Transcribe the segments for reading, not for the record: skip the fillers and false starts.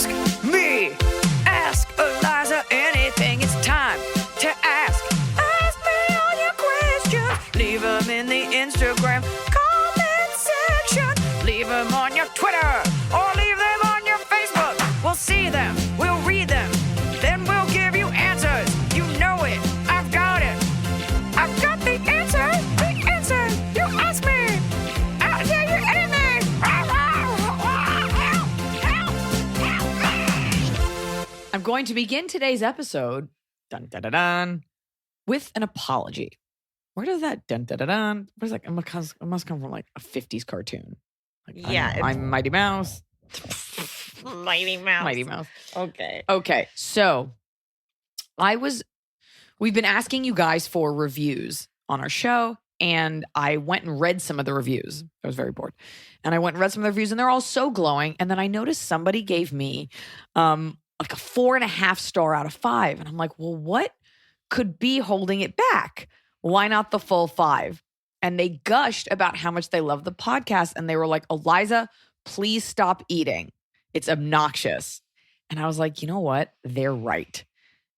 ask me. Ask Iliza anything. It's time to ask. Ask me all your questions. Leave them in the Instagram comment section. Leave them on your Twitter or leave them on your Facebook. We'll see them. We'll read them. Then we'll give you answers. You know it. I've got it. I've got the answer. The answer. You ask me. I'll tell you anything. I'm going to begin today's episode dun, dun, dun, dun, with an apology. Where does that dun, dun, dun, dun? What is that? It must come from like a 50s cartoon. Like, Yeah, I'm Mighty Mouse. Mighty Mouse. Mighty Mouse. Okay. So we've been asking you guys for reviews on our show, and I went and read some of the reviews. I was very bored. And I went and read some of the reviews, and they're all so glowing. And then I noticed somebody gave me like a 4.5 star out of 5. And I'm like, well, what could be holding it back? Why not the full 5? And they gushed about how much they love the podcast. And they were like, Iliza, please stop eating. It's obnoxious. And I was like, you know what? They're right.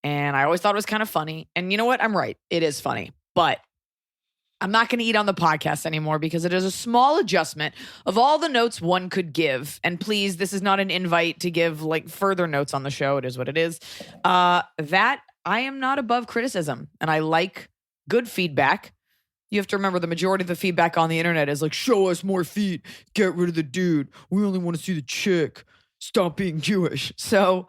And I always thought it was kind of funny. And you know what? I'm right. It is funny. But I'm not going to eat on the podcast anymore because it is a small adjustment of all the notes one could give. And please, this is not an invite to give like further notes on the show. It is what it is. That I am not above criticism, and I like good feedback. You have to remember the majority of the feedback on the internet is like, show us more feet, get rid of the dude. We only want to see the chick. Stop being Jewish. So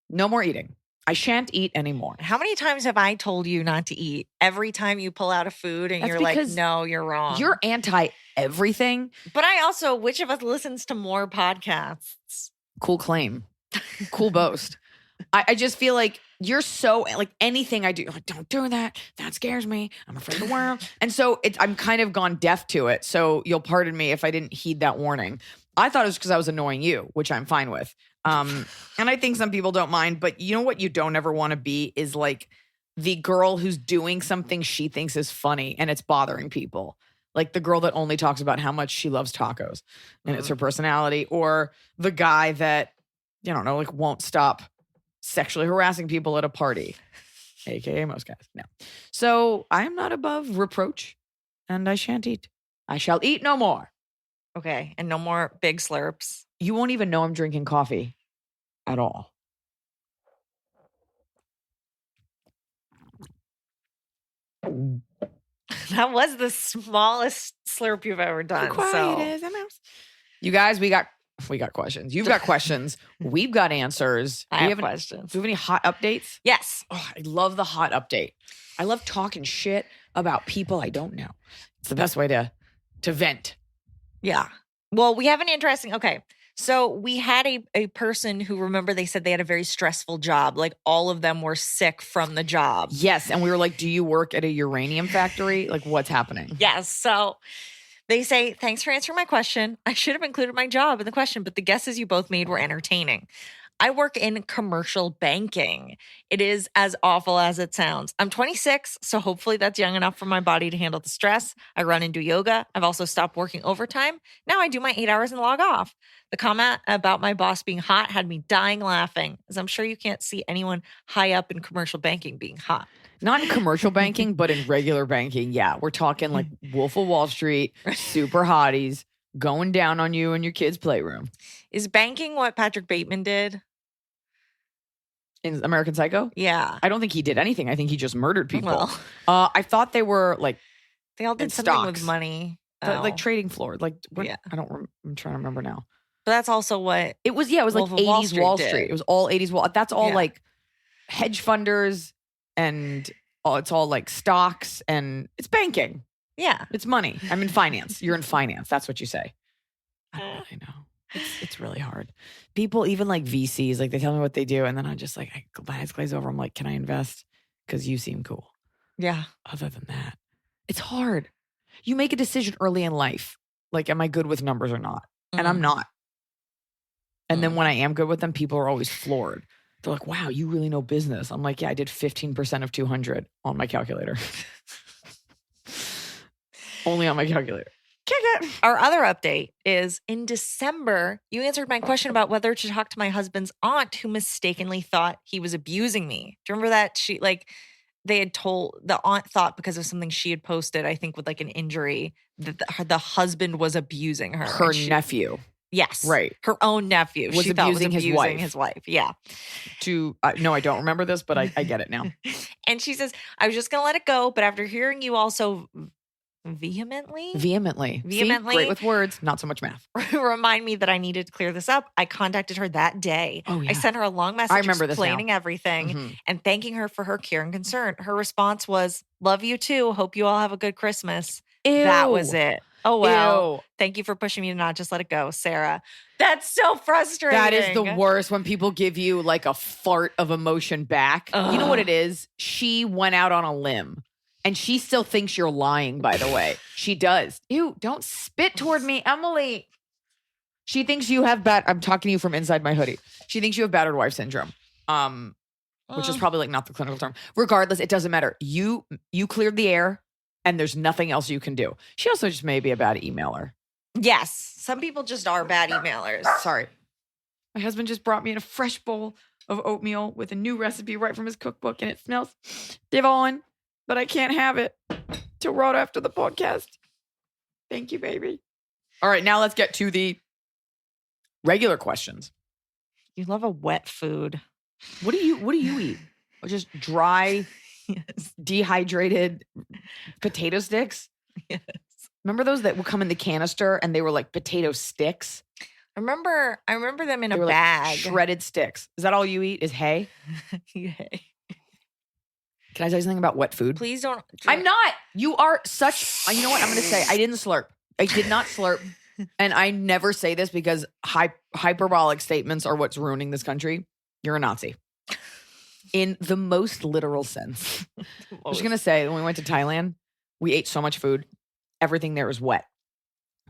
no more eating. I shan't eat anymore. How many times have I told you not to eat? Every time you pull out a food and That's you're like, because no, you're wrong. You're anti everything. But I also, which of us listens to more podcasts? Cool claim. Cool boast. I just feel like you're so, like anything I do, like, don't do that. That scares me. I'm afraid of the worm. And so I'm kind of gone deaf to it. So you'll pardon me if I didn't heed that warning. I thought it was because I was annoying you, which I'm fine with. And I think some people don't mind, but you know what you don't ever want to be is like the girl who's doing something she thinks is funny and it's bothering people. Like the girl that only talks about how much she loves tacos and it's her personality, or the guy that, you don't know, like won't stop sexually harassing people at a party, AKA most guys. No. So I'm not above reproach and I shan't eat. I shall eat no more. Okay. And no more big slurps. You won't even know I'm drinking coffee at all. That was the smallest slurp you've ever done. Quiet as a mouse. You guys, we got questions. You've got questions. We've got answers. I have questions. Do you have any hot updates? Yes. Oh, I love the hot update. I love talking shit about people I don't know. It's the best way to vent. Yeah. Well, we have an interesting, okay. So we had a person who, remember, they said they had a very stressful job. Like all of them were sick from the job. Yes. And we were like, do you work at a uranium factory? Like what's happening? Yes. So they say, thanks for answering my question. I should have included my job in the question, but the guesses you both made were entertaining. I work in commercial banking. It is as awful as it sounds. I'm 26, so hopefully that's young enough for my body to handle the stress. I run and do yoga. I've also stopped working overtime. Now I do my 8 hours and log off. The comment about my boss being hot had me dying laughing, as I'm sure you can't see anyone high up in commercial banking being hot. Not in commercial banking, but in regular banking. Yeah, we're talking like Wolf of Wall Street, super hotties, going down on you in your kid's playroom. Is banking what Patrick Bateman did? In American Psycho? Yeah. I don't think he did anything. I think he just murdered people. Well, I thought they were like they all did in something stocks. with money. Like trading floor. Like, Yeah. I'm trying to remember now. But that's also what It was, yeah, it was Wolf like of Wall 80s Street Wall did. Street. It was all 80s Wall. That's all Yeah. like hedge funders and it's all like stocks and it's banking. Yeah. It's money. I'm in finance. You're in finance. That's what you say. I don't really know. It's really hard. People, even like VCs, like they tell me what they do. And then I'm just like, my eyes glaze over. I'm like, can I invest? Because you seem cool. Yeah. Other than that, it's hard. You make a decision early in life. Like, am I good with numbers or not? And I'm not. And then when I am good with them, people are always floored. They're like, wow, you really know business. I'm like, yeah, I did 15% of 200 on my calculator. Only on my calculator. Kick it. Our other update is in December, you answered my question about whether to talk to my husband's aunt who mistakenly thought he was abusing me. Do you remember that? They had told, the aunt thought because of something she had posted, I think with like an injury, that the husband was abusing her. Her nephew. Yes. Right. Her own nephew. Was She thought abusing his wife. his wife. Yeah. No, I don't remember this, but I get it now. And she says, I was just going to let it go. But after hearing you also vehemently See, great with words, not so much math. remind me that I needed to clear this up, I contacted her that day. Oh, yeah. I sent her a long message remember this now. explaining everything Mhm. and thanking her for her care and concern. Her response was, love you too. Hope you all have a good Christmas. That was it. Oh, well. Ew. Thank you for pushing me to not just let it go, Sarah. That's so frustrating. That is the worst when people give you like a fart of emotion back. You know what it is? She went out on a limb. And she still thinks you're lying, by the way. She does. Ew, don't spit toward me, Emily. She thinks you have I'm talking to you from inside my hoodie. She thinks you have battered wife syndrome. Which is probably like not the clinical term. Regardless, it doesn't matter. You cleared the air and there's nothing else you can do. She also just may be a bad emailer. Yes. Some people just are bad emailers. Sorry. My husband just brought me in a fresh bowl of oatmeal with a new recipe right from his cookbook, and it smells divine. But I can't have it till right after the podcast. Thank you, baby. All right, now let's get to the regular questions. You love a wet food. What do you eat? Just dry, Yes. dehydrated potato sticks? Yes. Remember those that would come in the canister and they were like potato sticks? I remember them in They a were like bag. shredded sticks. Is that all you eat? Is hay? Yay. Can I tell you something about wet food? Please don't. I'm not. You are such. You know what? I'm going to say I didn't slurp. I did not slurp. And I never say this because hyperbolic statements are what's ruining this country. You're a Nazi. In the most literal sense. I was going to say, when we went to Thailand, we ate so much food. Everything there is wet.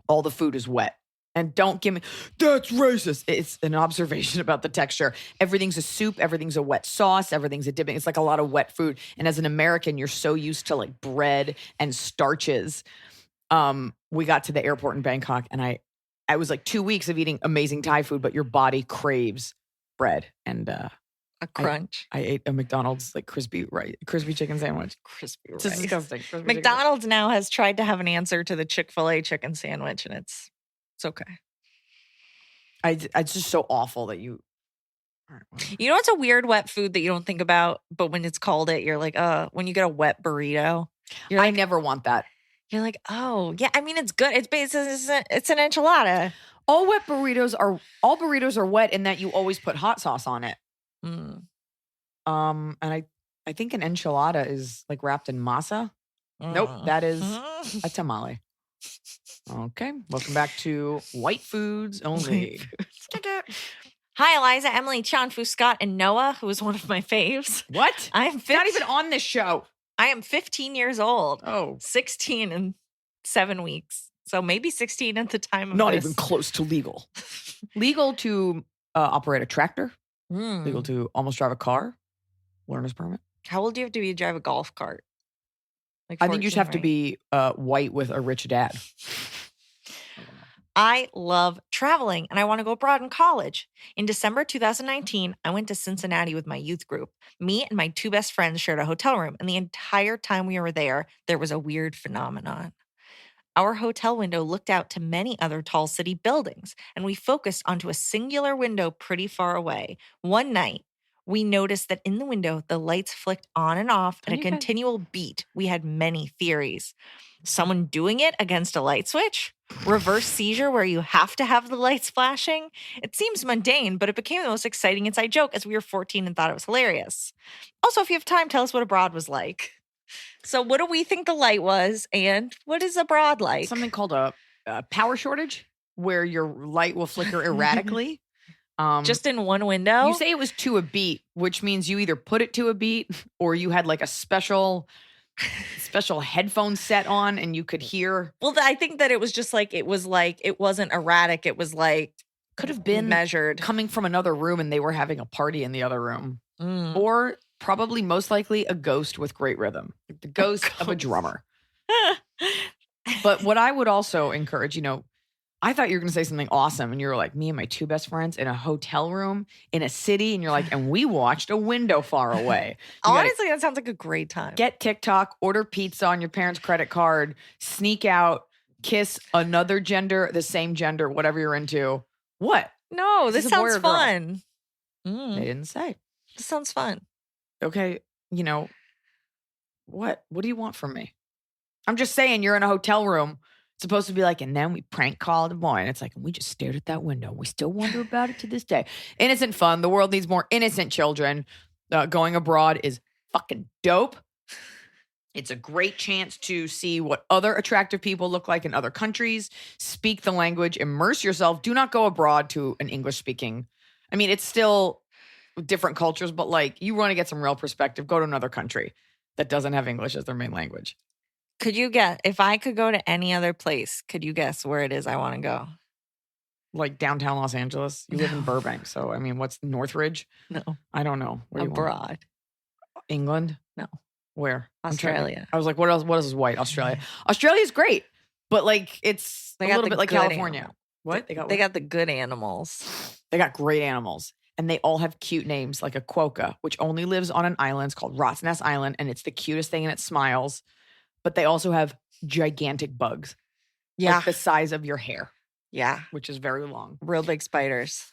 All the food is wet. And don't give me, that's racist. It's an observation about the texture. Everything's a soup. Everything's a wet sauce. Everything's a dipping. It's like a lot of wet food. And as an American, you're so used to like bread and starches. We got to the airport in Bangkok and I was like 2 weeks of eating amazing Thai food, but your body craves bread. And a crunch. I ate a McDonald's like crispy chicken sandwich. Crispy It's rice. disgusting. McDonald's now has tried to have an answer to the Chick-fil-A chicken sandwich, and it's okay. It's just so awful that you. All right, well. You know what's a weird wet food that you don't think about, but when it's called it, you're like, when you get a wet burrito, you're I like, never want that. you're like, oh yeah. I mean, it's good. It's an enchilada. All burritos are wet in that you always put hot sauce on it. Mm. And I think an enchilada is like wrapped in masa. Nope, that is a tamale. Okay, welcome back to White Foods Only. Hi, Eliza, Emily, Chanfu, Scott, and Noah, who is one of my faves. What? I'm Not even on this show. I am 15 years old. Oh, 16 in 7 weeks. So maybe 16 at the time of not this. even close to legal. Legal to operate a tractor. Mm. Legal to almost drive a car. Learner's permit. How old do you have to be to drive a golf cart? Like I think you just 14, have to right? be white with a rich dad. I love traveling and I want to go abroad in college. In December 2019, I went to Cincinnati with my youth group. Me and my 2 best friends shared a hotel room, and the entire time we were there was a weird phenomenon. Our hotel window looked out to many other tall city buildings, and we focused onto a singular window pretty far away. One night, we noticed that in the window, the lights flicked on and off at a Okay. continual beat. We had many theories. Someone doing it against a light switch? Reverse seizure where you have to have the lights flashing? It seems mundane, but it became the most exciting inside joke as we were 14 and thought it was hilarious. Also, if you have time, tell us what abroad was like. So what do we think the light was, and what is abroad like? Something called a power shortage where your light will flicker erratically. Just in one window? You say it was to a beat, which means you either put it to a beat or you had like a special headphone set on and you could hear. Well, I think that it was just like, it wasn't erratic. It was like, Could have been measured. coming from another room and they were having a party in the other room. Mm. Or probably most likely a ghost with great rhythm. Like the ghost of a drummer. But what I would also encourage, I thought you were going to say something awesome. And you were like, me and my two best friends in a hotel room in a city. And you're like, and we watched a window far away. You gotta Honestly, that sounds like a great time. get TikTok, order pizza on your parents' credit card, sneak out, kiss another gender, the same gender, whatever you're into. What? No, Is this this a boy sounds or girl? fun. They didn't say. This sounds fun. Okay, what? What do you want from me? I'm just saying you're in a hotel room. It's supposed to be like, and then we prank called a boy. And it's like, and we just stared at that window. We still wonder about it to this day. Innocent fun. The world needs more innocent children. Going abroad is fucking dope. It's a great chance to see what other attractive people look like in other countries. Speak the language. Immerse yourself. Do not go abroad to an English speaking. I mean, it's still different cultures, but like you want to get some real perspective, go to another country that doesn't have English as their main language. Could you guess, if I could go to any other place, could you guess where it is I want to go? Like downtown Los Angeles. You live in No. Burbank. So, I mean, what's Northridge? No. I don't know. Where do you want? Abroad. England? No. Where? I'm trying to- Australia. I was like, what else? What else is white? Australia. Australia's great, but like it's They a got little the bit like good California. animal. What? They got They what? got the good animals. They got great animals. And they all have cute names, like a quokka, which only lives on an island. It's called Rottnest Island, and it's the cutest thing, and it smiles. But they also have gigantic bugs, Yeah. like the size of your hair, Yeah. which is very long. Real big spiders.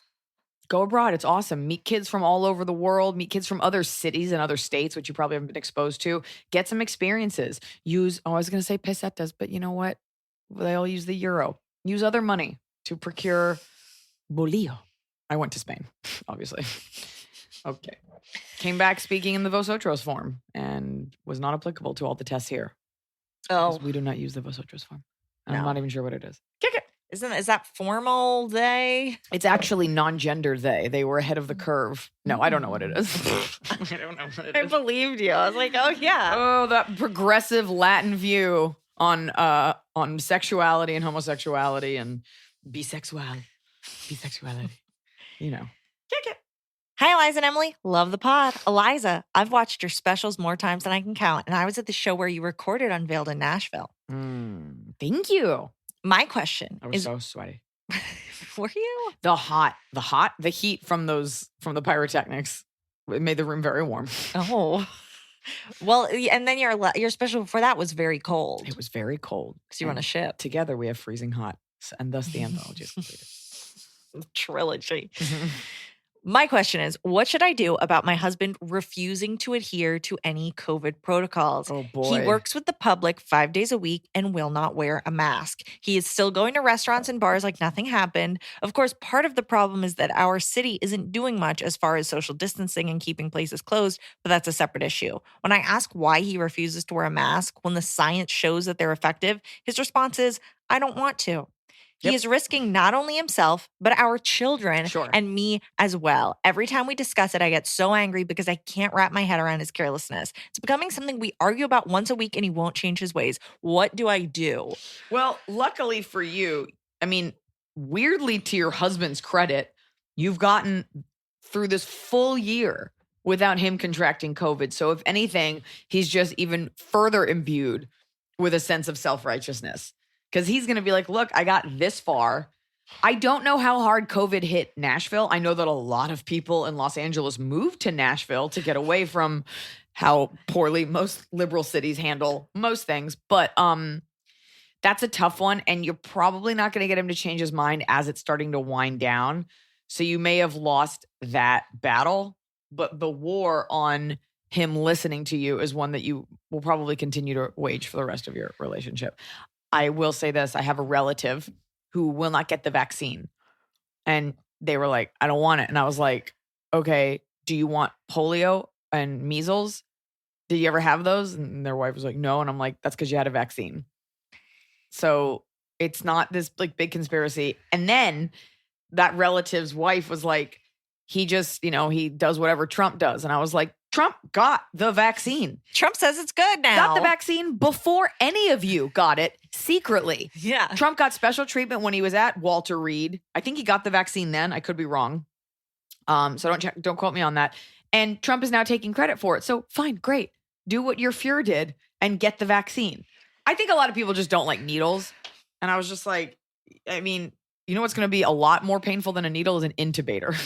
Go abroad. It's awesome. Meet kids from all over the world. Meet kids from other cities and other states, which you probably haven't been exposed to. Get some experiences. I was going to say pesetas, but you know what? They all use the euro. Use other money to procure bolillo. I went to Spain, obviously. Okay. Came back speaking in the vosotros form and was not applicable to all the tests here. Oh, We do not use the vosotros form. And I'm No. not even sure what it is. is that formal day? It's actually non-gender they. They were ahead of the curve. No, I don't know what it is. I don't know what it I is. believed you. I was like, oh yeah. Oh, that progressive Latin view on sexuality and homosexuality and bisexuality. Kick it. Hi, Eliza and Emily. Love the pod. Eliza, I've watched your specials more times than I can count, and I was at the show where you recorded Unveiled in Nashville. Thank you. My question I was is, so sweaty. were you? The heat from the pyrotechnics, it made the room very warm. Oh, well, and then your special before that was very cold It was very cold. because you were on a And ship. Together we have freezing hot, and thus the anthology is completed. Trilogy. My question is, what should I do about my husband refusing to adhere to any COVID protocols? Oh He boy. works with the public 5 days a week and will not wear a mask. He is still going to restaurants and bars like nothing happened. Of course, part of the problem is that our city isn't doing much as far as social distancing and keeping places closed, but that's a separate issue. When I ask why he refuses to wear a mask when the science shows that they're effective, his response is, I don't want to. He Yep. is risking not only himself, but our children Sure. and me as well. Every time we discuss it, I get so angry because I can't wrap my head around his carelessness. It's becoming something we argue about once a week and he won't change his ways. What do I do? Well, luckily for you, I mean, weirdly to your husband's credit, you've gotten through this full year without him contracting COVID. So if anything, he's just even further imbued with a sense of self-righteousness. Because he's going to be like, look, I got this far. I don't know how hard COVID hit Nashville. I know that a lot of people in Los Angeles moved to Nashville to get away from how poorly most liberal cities handle most things. But that's a tough one. And you're probably not going to get him to change his mind as it's starting to wind down. So you may have lost that battle. But the war on him listening to you is one that you will probably continue to wage for the rest of your relationship. I will say this. I have a relative who will not get the vaccine. And they were like, I don't want it. And I was like, okay, do you want polio and measles? Did you ever have those? And their wife was like, no. And I'm like, that's because you had a vaccine. So it's not this like big conspiracy. And then that relative's wife was like, he just, he does whatever Trump does. And I was like, Trump got the vaccine. Trump says it's good now. Got the vaccine before any of you got it secretly. Yeah. Trump got special treatment when he was at Walter Reed. I think he got the vaccine then. I could be wrong. So don't quote me on that. And Trump is now taking credit for it. So fine, great. Do what your Fuhrer did and get the vaccine. I think a lot of people just don't like needles. And I was just like, I mean, you know what's going to be a lot more painful than a needle is an intubator.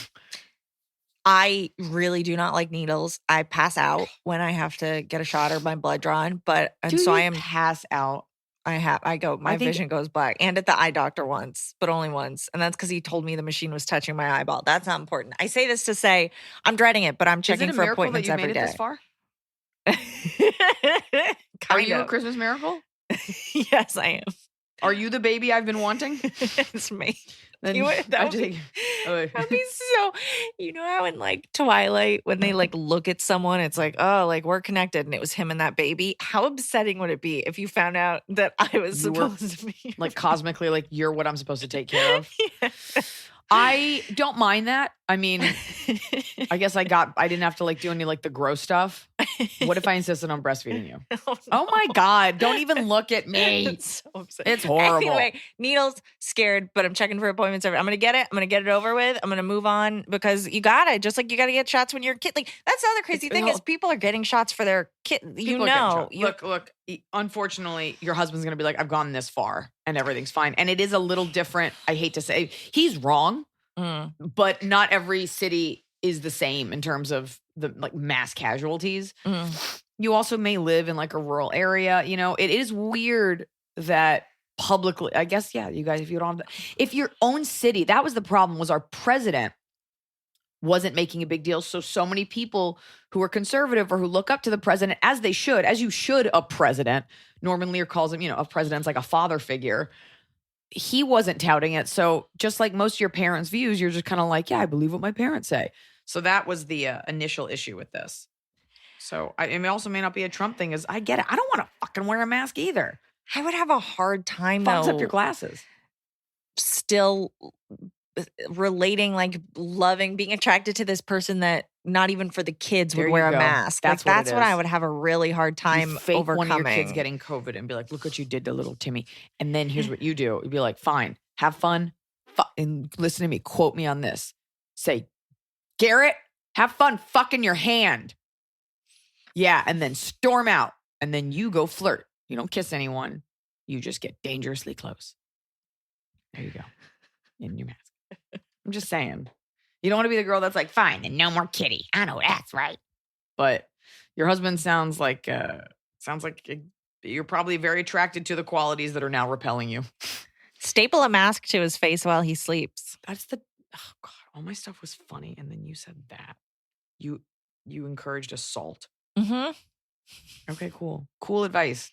I really do not like needles. I pass out when I have to get a shot or my blood drawn. But and Do so you I am pass out? my think- vision goes black. And at the eye doctor once, but only once. And that's because he told me the machine was touching my eyeball. That's not important. I say this to say I'm dreading it, but I'm Is checking it a for miracle that appointments you every made it this day. far? Are Kind you a of. Christmas miracle? Yes, I am. Are you the baby I've been wanting? It's me. Then You would- I that would just be- think- oh, That'd be so. You know how in like Twilight, when they like look at someone, it's like, oh, like we're connected, and it was him and that baby. How upsetting would it be if you found out that I was You were, supposed to be like cosmically, like you're what I'm supposed to take care of? Yeah. I don't mind that. I mean, I guess I didn't have to like do any like the gross stuff. What if I insisted on breastfeeding you? Oh my God, don't even look at me. It's so upsetting. It's horrible. Anyway, needles, scared, but I'm checking for appointments. I'm gonna get it. I'm gonna get it over with. I'm gonna move on because you gotta, just like you gotta get shots when you're a kid. Like that's the other crazy thing is people are getting shots for their kid. You People are getting know, shot. Look. Unfortunately, your husband's gonna be like, I've gone this far and everything's fine. And it is a little different. I hate to say he's wrong, but not every city is the same in terms of the like mass casualties. You also may live in like a rural area. You know, it is weird that publicly, I guess, yeah, you guys, if you don't have if your own city, that was the problem, was our president wasn't making a big deal. So many people who are conservative or who look up to the president, as they should, as you should a president. Norman Lear calls him, a president's like a father figure. He wasn't touting it. So just like most of your parents' views, you're just kind of like, yeah, I believe what my parents say. So that was the initial issue with this. So it also may not be a Trump thing. Is I get it. I don't want to fucking wear a mask either. I would have a hard time Fogs though. up your glasses. Still relating, like loving, being attracted to this person that not even for the kids There would you wear a go. mask. That's like, what it that's what I is. would have a really hard time You fake overcoming. one of your kids getting COVID and be like, look what you did to little Timmy. And then here's what you do. You'd be like, fine, have fun. And listen to me. Quote me on this. Say, Garrett, have fun fucking your hand. Yeah. And then storm out. And then you go flirt. You don't kiss anyone. You just get dangerously close. There you go. In your mask. I'm just saying. You don't want to be the girl that's like, fine, and no more kitty. I know that's right. But your husband sounds like you're probably very attracted to the qualities that are now repelling you. Staple a mask to his face while he sleeps. That's oh God, all my stuff was funny. And then you said that. You encouraged assault. Mm-hmm. Okay, cool. Cool advice.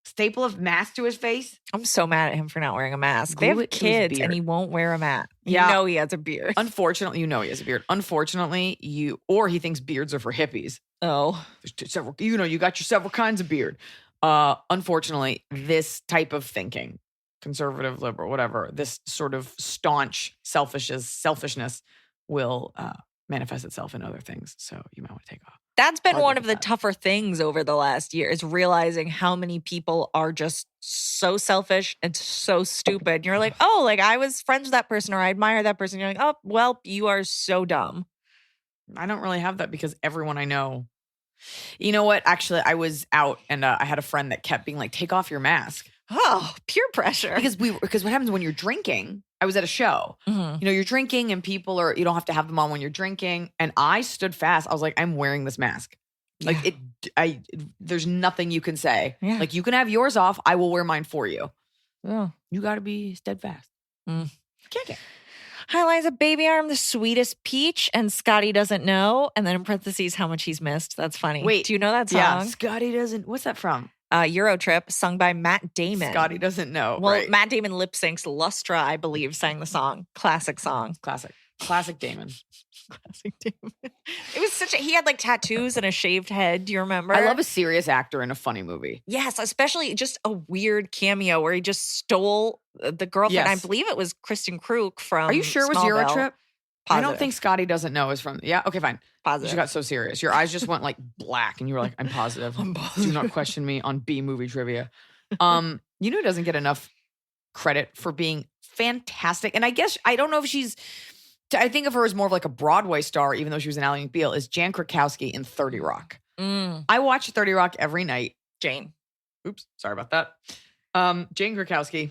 Staple a mask to his face? I'm so mad at him for not wearing a mask. Glue They have it to his kids and beard. he won't wear a mask. Yeah. You know he has a beard. Unfortunately, he has a beard. Unfortunately, he thinks beards are for hippies. Oh. There's several, you got your several kinds of beard. Unfortunately, this type of thinking, conservative, liberal, whatever, this sort of staunch selfishness will manifest itself in other things. So you might want to take off. That's been Hard one look of at the that. tougher things over the last year is realizing how many people are just so selfish and so stupid. You're like, oh, like I was friends with that person or I admire that person. You're like, oh, well, you are so dumb. I don't really have that because everyone I know. You know what? Actually, I was out and I had a friend that kept being like, take off your mask. Oh, peer pressure. Because what happens when you're drinking, I was at a show. Mhm. You're drinking and people you don't have to have them on when you're drinking. And I stood fast. I was like, I'm wearing this mask. Like there's nothing you can say. Yeah. Like you can have yours off. I will wear mine for you. Oh. You got to be steadfast. Kick it. Hi, Liza, baby arm, the sweetest peach, and Scotty doesn't know. And then in parentheses, how much he's missed. That's funny. Wait, do you know that song? Yeah, Scotty doesn't. What's that from? Euro Trip, sung by Matt Damon. Scotty doesn't know. Well, right. Matt Damon lip syncs. Lustra, I believe, sang the song. Classic song. Classic Damon. Classic Damon. It was he had like tattoos and a shaved head. Do you remember? I love a serious actor in a funny movie. Yes, especially just a weird cameo where he just stole the girlfriend. Yes. I believe it was Kristen Krug from. Are you sure it was Smallville. Euro Trip? I don't Positive. think Scotty doesn't know is from. Yeah. Okay, fine. Positive. You got so serious. Your eyes just went like black, and you were like, "I'm positive. Do not question me on B movie trivia." Who doesn't get enough credit for being fantastic, and I guess I don't know if she's. I think of her as more of like a Broadway star, even though she was an Ally McBeal. Is Jan Krakowski in 30 Rock? I watch 30 Rock every night. Jane. Oops, sorry about that. Jane Krakowski,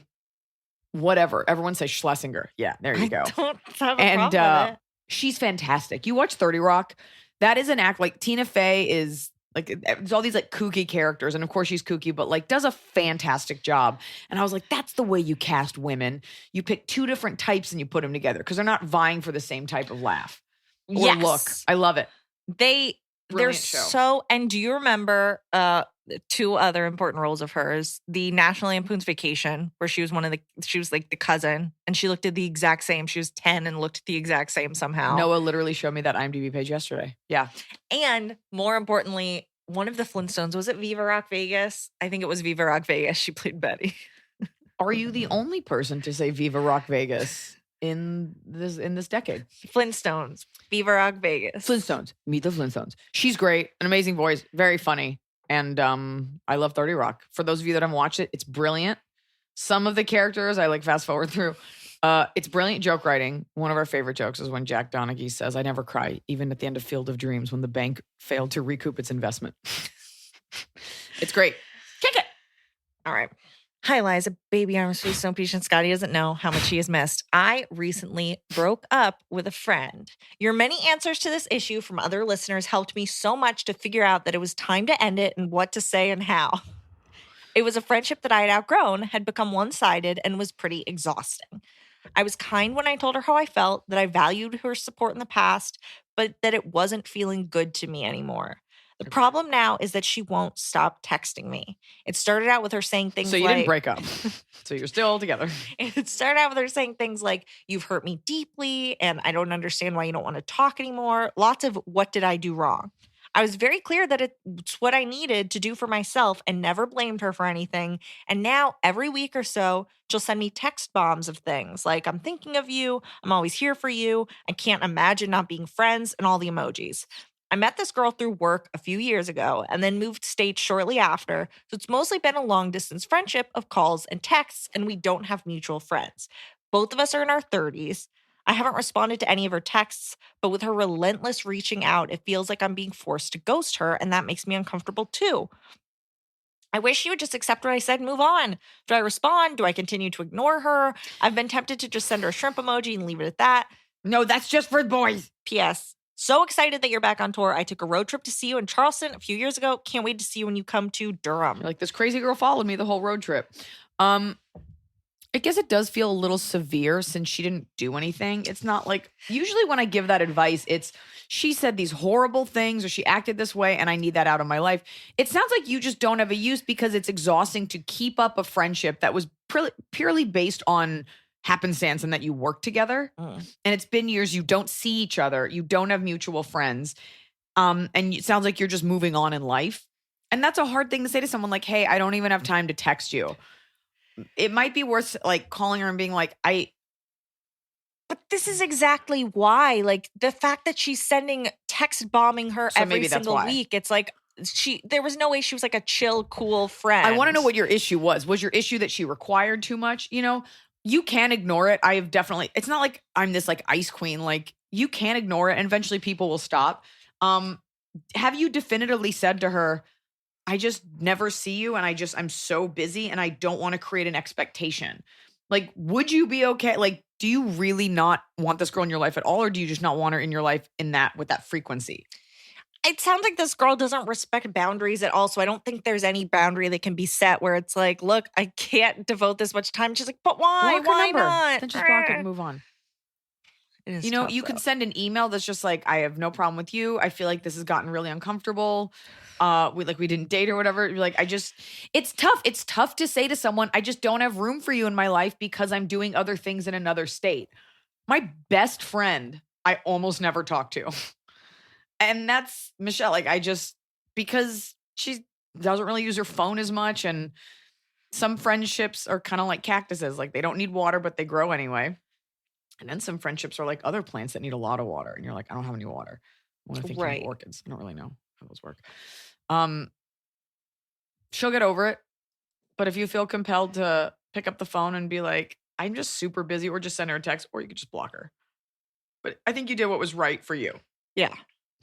whatever. Everyone says Schlesinger. Yeah, there you go. I don't have a problem with it. She's fantastic. You watch 30 Rock, that is an act like Tina Fey is like, there's all these like kooky characters. And of course she's kooky, but like does a fantastic job. And I was like, that's the way you cast women. You pick two different types and you put them together because they're not vying for the same type of laugh or look. I love it. They're Brilliant show. so, and do you remember two other important roles of hers? The National Lampoon's Vacation, where she was she was like the cousin, and she looked at the exact same. She was 10 and looked the exact same somehow. Noah literally showed me that IMDb page yesterday. Yeah. And more importantly, one of the Flintstones, was it Viva Rock Vegas? I think it was Viva Rock Vegas. She played Betty. Are you the only person to say Viva Rock Vegas in this decade? Flintstones, Viva Rock Vegas. Flintstones, meet the Flintstones. She's great, an amazing voice, very funny, and I love 30 Rock. For those of you that haven't watched it, it's brilliant. Some of the characters I like fast forward through. It's brilliant joke writing. One of our favorite jokes is when Jack Donaghy says, "I never cry, even at the end of Field of Dreams when the bank failed to recoup its investment." It's great. Kick it. All right. Hi, Liza. Baby arms, sweet stone peach, and Scotty doesn't know how much he has missed. I recently broke up with a friend. Your many answers to this issue from other listeners helped me so much to figure out that it was time to end it and what to say and how. It was a friendship that I had outgrown, had become one-sided, and was pretty exhausting. I was kind when I told her how I felt, that I valued her support in the past, but that it wasn't feeling good to me anymore. The problem now is that she won't stop texting me. It started out with her saying things like... So you didn't break up. So you're still together. It started out with her saying things like, "You've hurt me deeply, and I don't understand why you don't want to talk anymore." Lots of, "What did I do wrong?" I was very clear that it's what I needed to do for myself and never blamed her for anything. And now every week or so, she'll send me text bombs of things like, "I'm thinking of you. I'm always here for you. I can't imagine not being friends," and all the emojis. I met this girl through work a few years ago and then moved states shortly after. So it's mostly been a long distance friendship of calls and texts, and we don't have mutual friends. Both of us are in our 30s. I haven't responded to any of her texts, but with her relentless reaching out, it feels like I'm being forced to ghost her, and that makes me uncomfortable too. I wish she would just accept what I said and move on. Do I respond? Do I continue to ignore her? I've been tempted to just send her a shrimp emoji and leave it at that. No, that's just for boys. P.S. So excited that you're back on tour. I took a road trip to see you in Charleston a few years ago. Can't wait to see you when you come to Durham. You're like, this crazy girl followed me the whole road trip. I guess it does feel a little severe since she didn't do anything. It's not like, usually when I give that advice, it's she said these horrible things or she acted this way and I need that out of my life. It sounds like you just don't have a use because it's exhausting to keep up a friendship that was purely based on happenstance and that you work together. And it's been years, you don't see each other, you don't have mutual friends. And it sounds like you're just moving on in life. And that's a hard thing to say to someone like, "Hey, I don't even have time to text you." It might be worth like calling her and being like, But this is exactly why. Like the fact that she's sending text bombing her So every maybe that's single why. week. It's like there was no way she was like a chill, cool friend. I want to know what your issue was. Was your issue that she required too much? You know, you can ignore it. I have definitely, it's not like I'm this like ice queen. Like you can ignore it and eventually people will stop. Have you definitively said to her, "I just never see you and I'm so busy and I don't want to create an expectation"? Like, would you be okay? Like, do you really not want this girl in your life at all? Or do you just not want her in your life with that frequency? It sounds like this girl doesn't respect boundaries at all. So I don't think there's any boundary that can be set where it's like, "Look, I can't devote this much time." She's like, "But why? Block her Why number. not?" Then just block it and move on. It is You know, tough, you though. could send an email that's just like, "I have no problem with you. I feel like this has gotten really uncomfortable. We didn't date or whatever." You're like, it's tough. It's tough to say to someone, "I just don't have room for you in my life because I'm doing other things in another state." My best friend, I almost never talk to. And that's Michelle. Like, because she doesn't really use her phone as much. And some friendships are kind of like cactuses. Like they don't need water, but they grow anyway. And then some friendships are like other plants that need a lot of water. And you're like, "I don't have any water." I want to think of Right. orchids. I don't really know how those work. She'll get over it. But if you feel compelled to pick up the phone and be like, "I'm just super busy," or just send her a text, or you could just block her. But I think you did what was right for you. Yeah.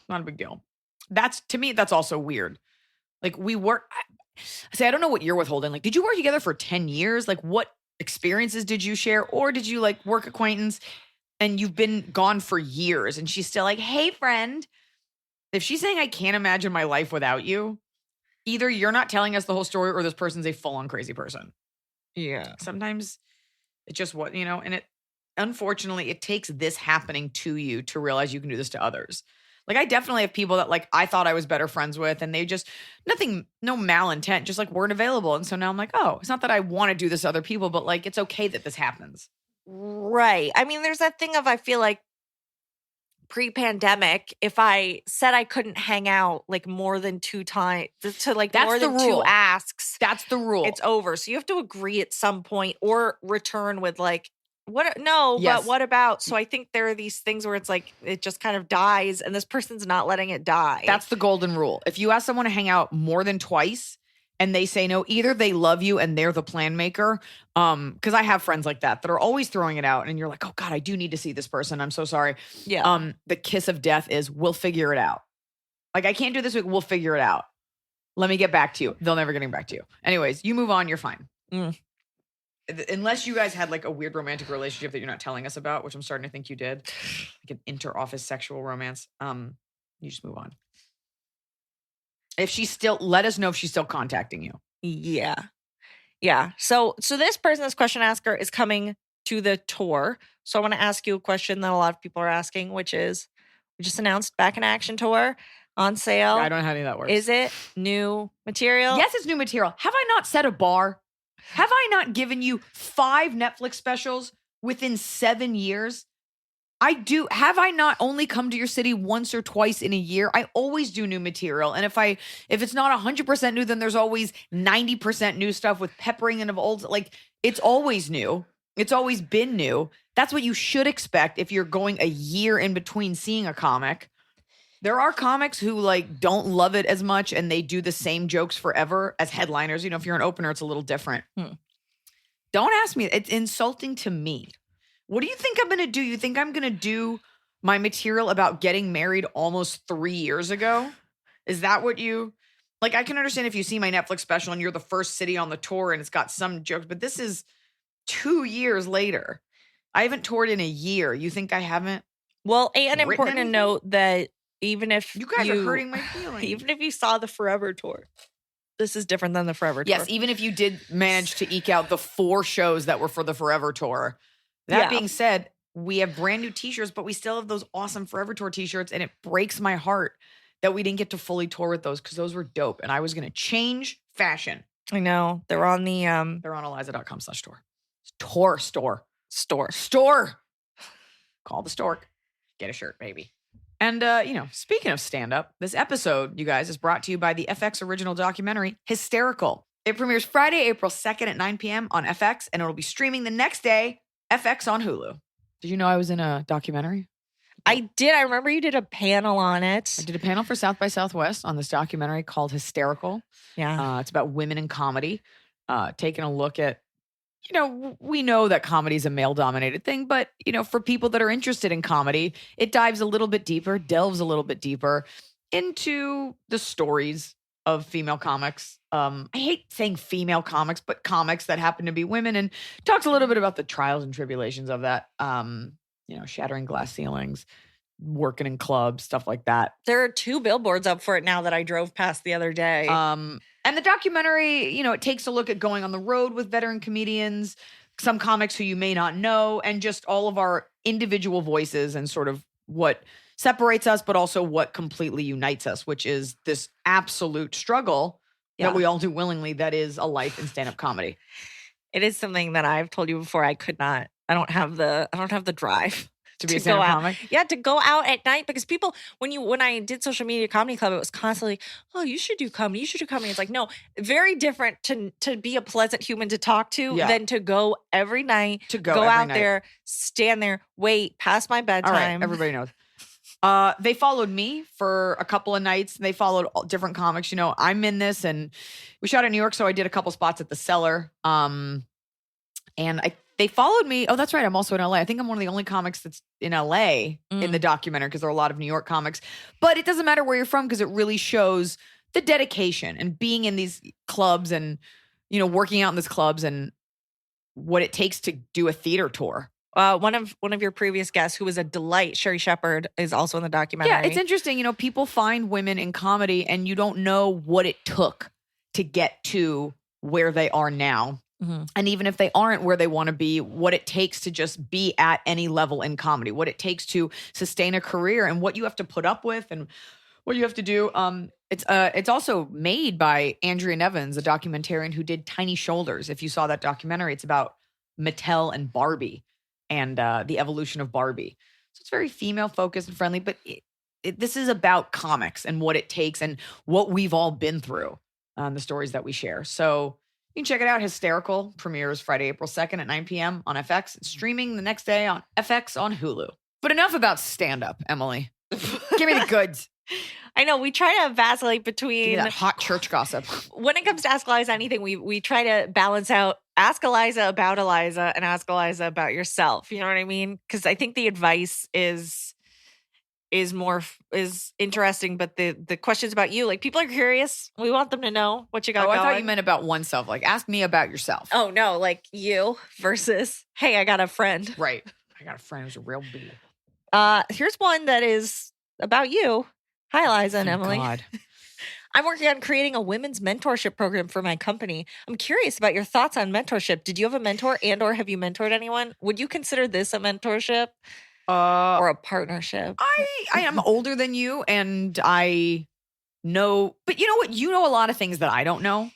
Not a big deal. To me, that's also weird. Like we work. say, I don't know what you're withholding. Like, did you work together for 10 years? Like, what experiences did you share? Or did you like work acquaintance and you've been gone for years and she's still like, hey, friend, if she's saying I can't imagine my life without you, either you're not telling us the whole story or this person's a full-on crazy person. Yeah. Sometimes it's just what, and it, unfortunately, it takes this happening to you to realize you can do this to others. Like, I definitely have people that like I thought I was better friends with and they just no malintent, just like weren't available. And so now I'm like, oh, it's not that I want to do this to other people, but like, it's okay that this happens. Right. I mean, there's that thing of, I feel like pre-pandemic, if I said I couldn't hang out like more than 2 times to like That's more the than rule. 2 asks, That's the rule. it's over. So you have to agree at some point or return with like, what? No, Yes. but what about? So I think there are these things where it's like, it just kind of dies and this person's not letting it die. That's the golden rule. If you ask someone to hang out more than twice and they say no, either they love you and they're the plan maker. Because I have friends like that are always throwing it out and you're like, oh God, I do need to see this person. I'm so sorry. Yeah. The kiss of death is we'll figure it out. Like, I can't do this week. We'll figure it out. Let me get back to you. They'll never get back to you. Anyways, you move on. You're fine. Unless you guys had like a weird romantic relationship that you're not telling us about, which I'm starting to think you did, like an inter-office sexual romance. You just move on. If she's still, let us know if she's still contacting you. Yeah. Yeah. So this person, this question asker, is coming to the tour. So I want to ask you a question that a lot of people are asking, which is, we just announced Back in Action tour on sale. I don't know how any of that works. Is it new material? Yes, it's new material. Have I not set a bar? Have I not given you 5 Netflix specials within 7 years? I do. Have I not only come to your city once or twice in a year? I always do new material. And if it's not 100% new, then there's always 90% new stuff with peppering in of old. Like, it's always new. It's always been new. That's what you should expect if you're going a year in between seeing a comic. There are comics who like don't love it as much and they do the same jokes forever as headliners. If you're an opener, it's a little different. Don't ask me. It's insulting to me. What do you think I'm going to do? You think I'm going to do my material about getting married almost 3 years ago? Is that what you like? I can understand if you see my Netflix special and you're the first city on the tour and it's got some jokes, but this is 2 years later. I haven't toured in a year. You think I haven't? Well, and written important to anything? note that even if You guys are hurting my feelings. even if you saw the Forever tour, this is different than the Forever tour. Yes, even if you did manage to eke out the 4 shows that were for the Forever tour. That being said, we have brand new t-shirts, but we still have those awesome Forever tour t-shirts. And it breaks my heart that we didn't get to fully tour with those because those were dope. And I was going to change fashion. I know. They're on the They're on Iliza.com/store. Store. Call the stork. Get a shirt, baby. And, speaking of stand-up, this episode, you guys, is brought to you by the FX original documentary, Hysterical. It premieres Friday, April 2nd at 9 p.m. on FX, and it'll be streaming the next day, FX on Hulu. Did you know I was in a documentary? I did. I remember you did a panel on it. I did a panel for South by Southwest on this documentary called Hysterical. Yeah. It's about women in comedy, taking a look at, we know that comedy is a male-dominated thing, but, for people that are interested in comedy, it delves a little bit deeper into the stories of female comics. I hate saying female comics, but comics that happen to be women, and talks a little bit about the trials and tribulations of that, shattering glass ceilings, working in clubs, stuff like that. There are 2 billboards up for it now that I drove past the other day. And the documentary, it takes a look at going on the road with veteran comedians, some comics who you may not know, and just all of our individual voices and sort of what separates us, but also what completely unites us, which is this absolute struggle that we all do willingly. That is a life in stand-up comedy. It is something that I've told you before. I don't have the drive to be a stand-up comic. Yeah, to go out at night, because people, when I did Social Media Comedy Club, it was constantly, oh, you should do comedy. It's like, no, very different to be a pleasant human to talk to than to go every night, there, stand there, wait past my bedtime. All right, everybody knows. They followed me for a couple of nights. And they followed all different comics. I'm in this, and we shot in New York, so I did a couple spots at the Cellar. They followed me. Oh, that's right. I'm also in LA. I think I'm one of the only comics that's in LA in the documentary, because there are a lot of New York comics. But it doesn't matter where you're from, because it really shows the dedication and being in these clubs and, you know, working out in these clubs and what it takes to do a theater tour. One of your previous guests, who was a delight, Sherry Shepard, is also in the documentary. Yeah, it's interesting. You know, people find women in comedy and you don't know what it took to get to where they are now. Mm-hmm. And even if they aren't where they want to be, what it takes to just be at any level in comedy, what it takes to sustain a career and what you have to put up with and what you have to do. It's also made by Andrea Nevins, a documentarian who did Tiny Shoulders. If you saw that documentary, it's about Mattel and Barbie and the evolution of Barbie. So it's very female focused and friendly, but this is about comics and what it takes and what we've all been through, the stories that we share. So you can check it out. Hysterical premieres Friday, April 2nd at 9 p.m. on FX. It's streaming the next day on FX on Hulu. But enough about stand-up, Emily. Give me the goods. I know we try to vacillate Give me between that hot church gossip. when it comes to Ask Eliza anything, we try to balance out Ask Eliza about Eliza and Ask Eliza about yourself. You know what I mean? Because I think the advice is interesting, but the questions about you, like, people are curious. We want them to know what you got Oh, I going. thought you meant about oneself. Like, ask me about yourself. Oh no, like you versus, hey, I got a friend. Right. I got a friend who's a real bee. Here's one that is about you. Hi, Eliza and Thank Emily. God. I'm working on creating a women's mentorship program for my company. I'm curious about your thoughts on mentorship. Did you have a mentor or have you mentored anyone? Would you consider this a mentorship or a partnership? I am older than you and I know, but you know what? You know a lot of things that I don't know.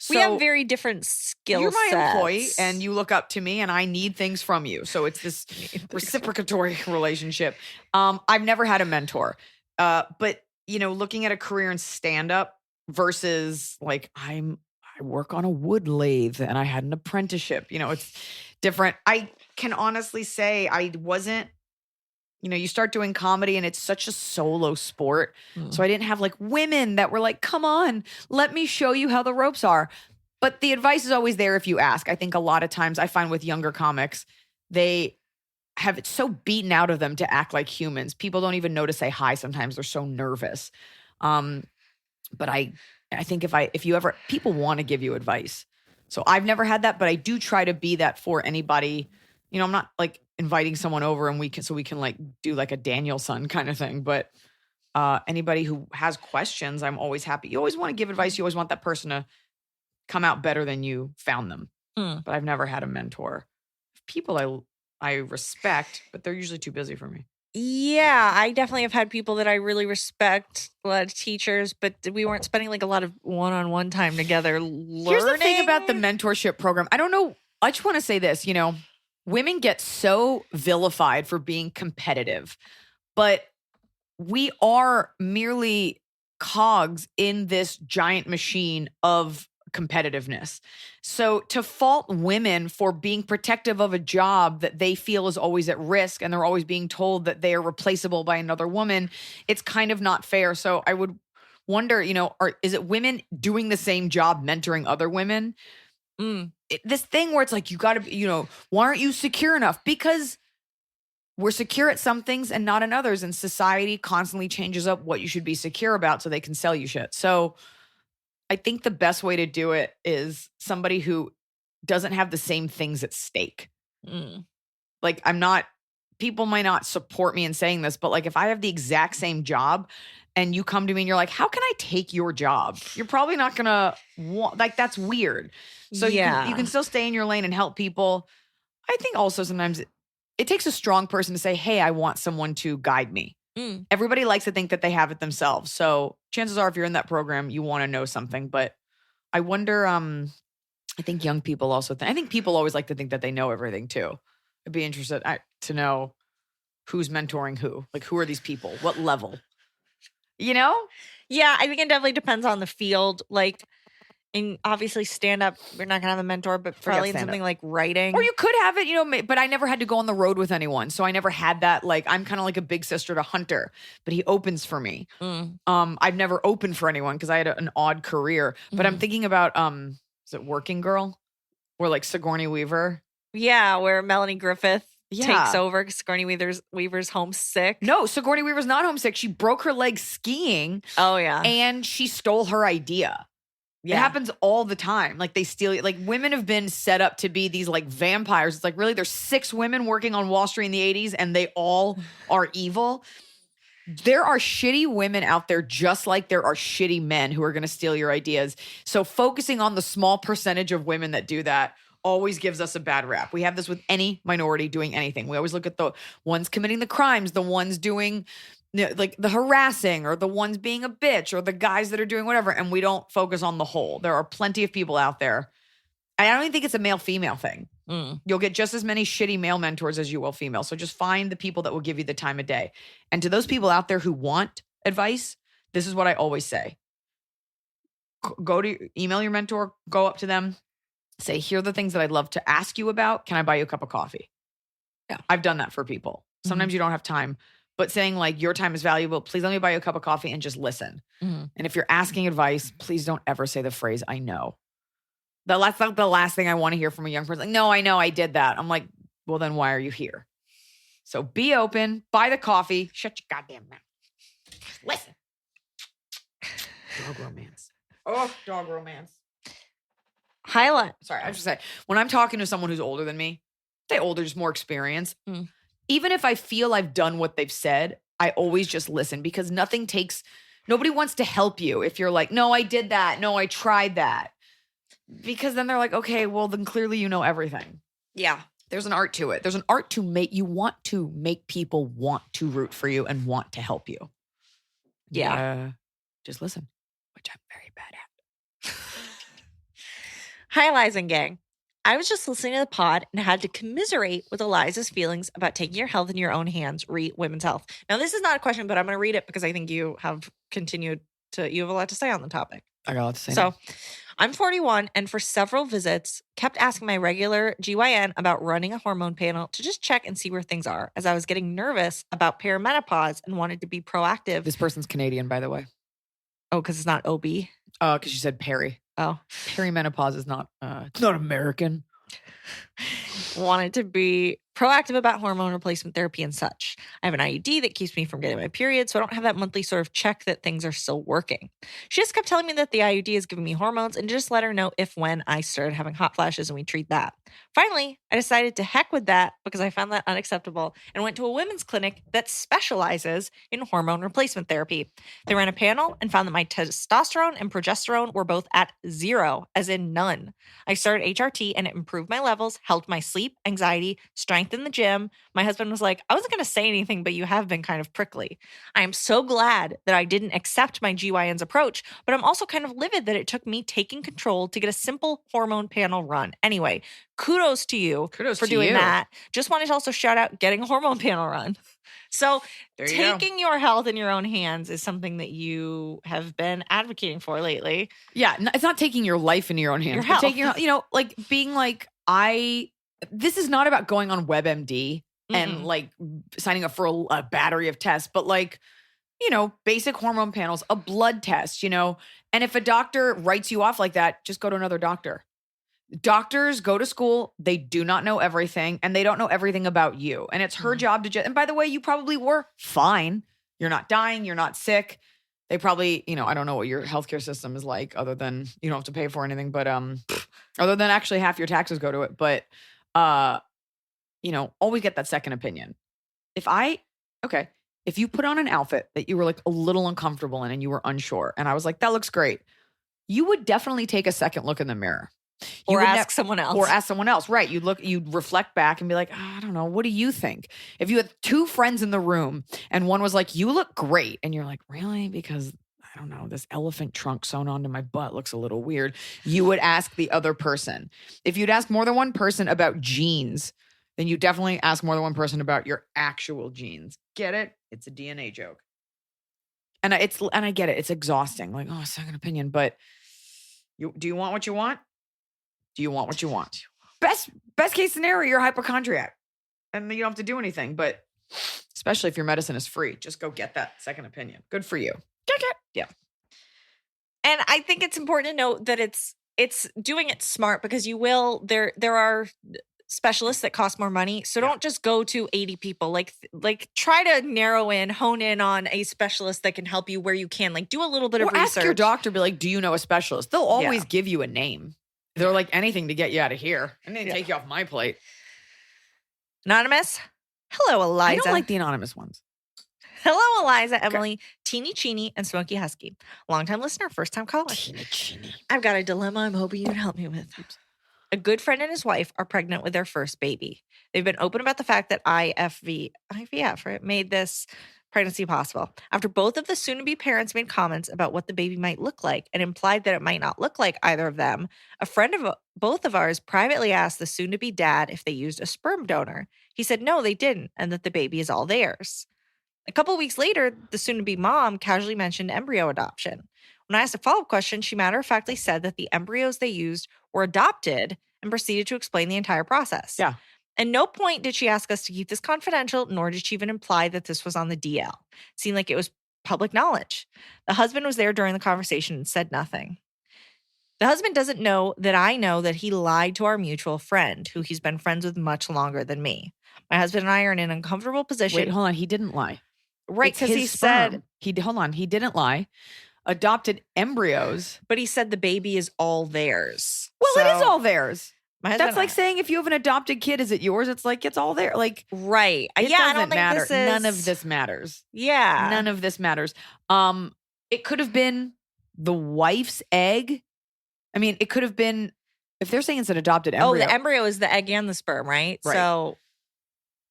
We have very different skill You're my sets. employee and you look up to me and I need things from you. So it's this reciprocatory relationship. I've never had a mentor. But you know, looking at a career in stand-up versus like I work on a wood lathe and I had an apprenticeship, you know, it's different. I can honestly say I wasn't, you know, you start doing comedy and it's such a solo sport. So I didn't have like women that were like, come on, let me show you how the ropes are. But the advice is always there if you ask. I think a lot of times I find with younger comics, they have it so beaten out of them to act like humans. People don't even know to say hi sometimes. They're so nervous. But I think if you ever, people want to give you advice. So I've never had that, but I do try to be that for anybody. You know, I'm not like inviting someone over and we can like do like a Danielson kind of thing. But anybody who has questions, I'm always happy. You always want to give advice. You always want that person to come out better than you found them. But I've never had a mentor. People I respect, but they're usually too busy for me. Yeah, I definitely have had people that I really respect, a lot of teachers, but we weren't spending like a lot of one-on-one time together learning. Here's the thing about the mentorship program. I don't know. I just want to say this, you know, women get so vilified for being competitive, but we are merely cogs in this giant machine of competitiveness. So to fault women for being protective of a job that they feel is always at risk and they're always being told that they are replaceable by another woman, it's kind of not fair. So I would wonder, you know, is it women doing the same job mentoring other women? This thing where it's like, you got to be, you know, why aren't you secure enough? Because we're secure at some things and not in others. And society constantly changes up what you should be secure about so they can sell you shit. So I think the best way to do it is somebody who doesn't have the same things at stake. Like people might not support me in saying this, but like if I have the exact same job and you come to me and you're like, how can I take your job? You're probably not going to want, like, that's weird. So you can still stay in your lane and help people. I think also sometimes it takes a strong person to say, hey, I want someone to guide me. Everybody likes to think that they have it themselves. So chances are if you're in that program, you want to know something. But I wonder, I think young people also I think people always like to think that they know everything too. I'd be interested to know who's mentoring who. Like, who are these people? What level? You know? Yeah, I think it definitely depends on the field. Like, obviously stand-up, you're not going to have a mentor, but probably in something like writing. Or you could have it, you know, but I never had to go on the road with anyone. So I never had that, like, I'm kind of like a big sister to Hunter, but he opens for me. I've never opened for anyone because I had an odd career. But I'm thinking about, is it Working Girl? Or like Sigourney Weaver? Yeah, where Melanie Griffith takes over because Sigourney Weaver's homesick. No, Sigourney Weaver's not homesick. She broke her leg skiing. Oh, yeah. And she stole her idea. Yeah. It happens all the time. Like they steal it. Like women have been set up to be these like vampires. It's like, really, there's 6 women working on Wall Street in the 80s and they all are evil. There are shitty women out there just like there are shitty men who are going to steal your ideas. So focusing on the small percentage of women that do that always gives us a bad rap. We have this with any minority doing anything. We always look at the ones committing the crimes, the ones doing like the harassing, or the ones being a bitch, or the guys that are doing whatever, and we don't focus on the whole. There are plenty of people out there. I don't even think it's a male-female thing. You'll get just as many shitty male mentors as you will female. So just find the people that will give you the time of day. And to those people out there who want advice, this is what I always say. Email your mentor, go up to them, say, here are the things that I'd love to ask you about. Can I buy you a cup of coffee? Yeah. I've done that for people. Sometimes you don't have time, but saying like, your time is valuable. Please let me buy you a cup of coffee and just listen. And if you're asking advice, please don't ever say the phrase, I know. That's like the last thing I want to hear from a young person. Like, no, I know I did that. I'm like, well, then why are you here? So be open, buy the coffee, shut your goddamn mouth. Listen. Dog romance. Oh, dog romance. Highlight. Sorry, I was just saying, when I'm talking to someone who's older than me, say older, just more experience, even if I feel I've done what they've said, I always just listen, because nobody wants to help you if you're like, no, I did that. No, I tried that. Because then they're like, okay, well, then clearly you know everything. Yeah. There's an art to it. There's an art to make people want to root for you and want to help you. Yeah. Just listen, which I'm very bad at. Hi, Iliza and gang. I was just listening to the pod and had to commiserate with Iliza's feelings about taking your health in your own hands, re women's health. Now, this is not a question, but I'm going to read it because I think you have you have a lot to say on the topic. I got a lot to say. So I'm 41 and for several visits kept asking my regular GYN about running a hormone panel to just check and see where things are, as I was getting nervous about perimenopause and wanted to be proactive. This person's Canadian, by the way. Oh, because it's not OB? Because you said peri. Oh. Perimenopause is not, it's not American. Wanted to be proactive about hormone replacement therapy and such. I have an IUD that keeps me from getting my period, so I don't have that monthly sort of check that things are still working. She just kept telling me that the IUD is giving me hormones and just let her know if when I started having hot flashes, and we treat that. Finally, I decided to heck with that because I found that unacceptable and went to a women's clinic that specializes in hormone replacement therapy. They ran a panel and found that my testosterone and progesterone were both at 0, as in none. I started HRT and it improved my levels, helped my sleep, anxiety, strengthened the gym. My husband was like, I wasn't going to say anything, but you have been kind of prickly. I am so glad that I didn't accept my GYN's approach, but I'm also kind of livid that it took me taking control to get a simple hormone panel run. Anyway, kudos to you for doing that. Just wanted to also shout out getting a hormone panel run. So taking your health in your own hands is something that you have been advocating for lately. Yeah, it's not taking your life into your own hands. Your health. Taking like being like, this is not about going on WebMD and like signing up for a battery of tests, but like, basic hormone panels, a blood test, and if a doctor writes you off like that, just go to another doctor. Doctors go to school. They do not know everything, and they don't know everything about you. And it's her job to and by the way, you probably were fine. You're not dying. You're not sick. They probably, I don't know what your healthcare system is like, other than you don't have to pay for anything, but other than actually half your taxes go to it. But always get that second opinion. If you put on an outfit that you were like a little uncomfortable in and you were unsure, and I was like, that looks great, you would definitely take a second look in the mirror. Or ask someone else. Or ask someone else. Right. You'd reflect back and be like, I don't know. What do you think? If you had 2 friends in the room and one was like, you look great. And you're like, really? Because I don't know, this elephant trunk sewn onto my butt looks a little weird. You would ask the other person. If you'd ask more than one person about genes, then you definitely ask more than one person about your actual genes. Get it? It's a DNA joke. And I get it. It's exhausting. Like, second opinion. But do you want what you want? Do you want what you want? Best case scenario, you're a hypochondriac and you don't have to do anything, but especially if your medicine is free, just go get that second opinion. Good for you. Yeah. And I think it's important to note that it's doing it smart, because you will, there are specialists that cost more money. So don't just go to 80 people. Like try to narrow in, hone in on a specialist that can help you where you can. Like do a little bit of research. Ask your doctor, be like, do you know a specialist? They'll always give you a name. They're like anything to get you out of here. And then take you off my plate. Anonymous. Hello, Iliza. I don't like the anonymous ones. Hello, Iliza, Emily, Teeny Cheeny, and Smoky Husky. Longtime listener, first time caller. Teeny Cheeny. I've got a dilemma I'm hoping you can help me with. A good friend and his wife are pregnant with their first baby. They've been open about the fact that IVF made this pregnancy possible. After both of the soon-to-be parents made comments about what the baby might look like and implied that it might not look like either of them, a friend of both of ours privately asked the soon-to-be dad if they used a sperm donor. He said no, they didn't, and that the baby is all theirs. A couple weeks later, the soon-to-be mom casually mentioned embryo adoption. When I asked a follow-up question, she matter-of-factly said that the embryos they used were adopted and proceeded to explain the entire process. Yeah. At no point did she ask us to keep this confidential, nor did she even imply that this was on the DL. It seemed like it was public knowledge. The husband was there during the conversation and said nothing. The husband doesn't know that I know that he lied to our mutual friend, who he's been friends with much longer than me. My husband and I are in an uncomfortable position. Wait, hold on. He didn't lie. Right, because he said... He didn't lie. Adopted embryos. But he said the baby is all theirs. Well, it is all theirs. That's like saying if you have an adopted kid, is it yours? It's like it's all there. Like right. It I doesn't don't think matter. this is... None of this matters. Yeah. None of this matters. It could have been the wife's egg. I mean, it could have been if they're saying it's an adopted embryo. Oh, the embryo is the egg and the sperm, right? Right.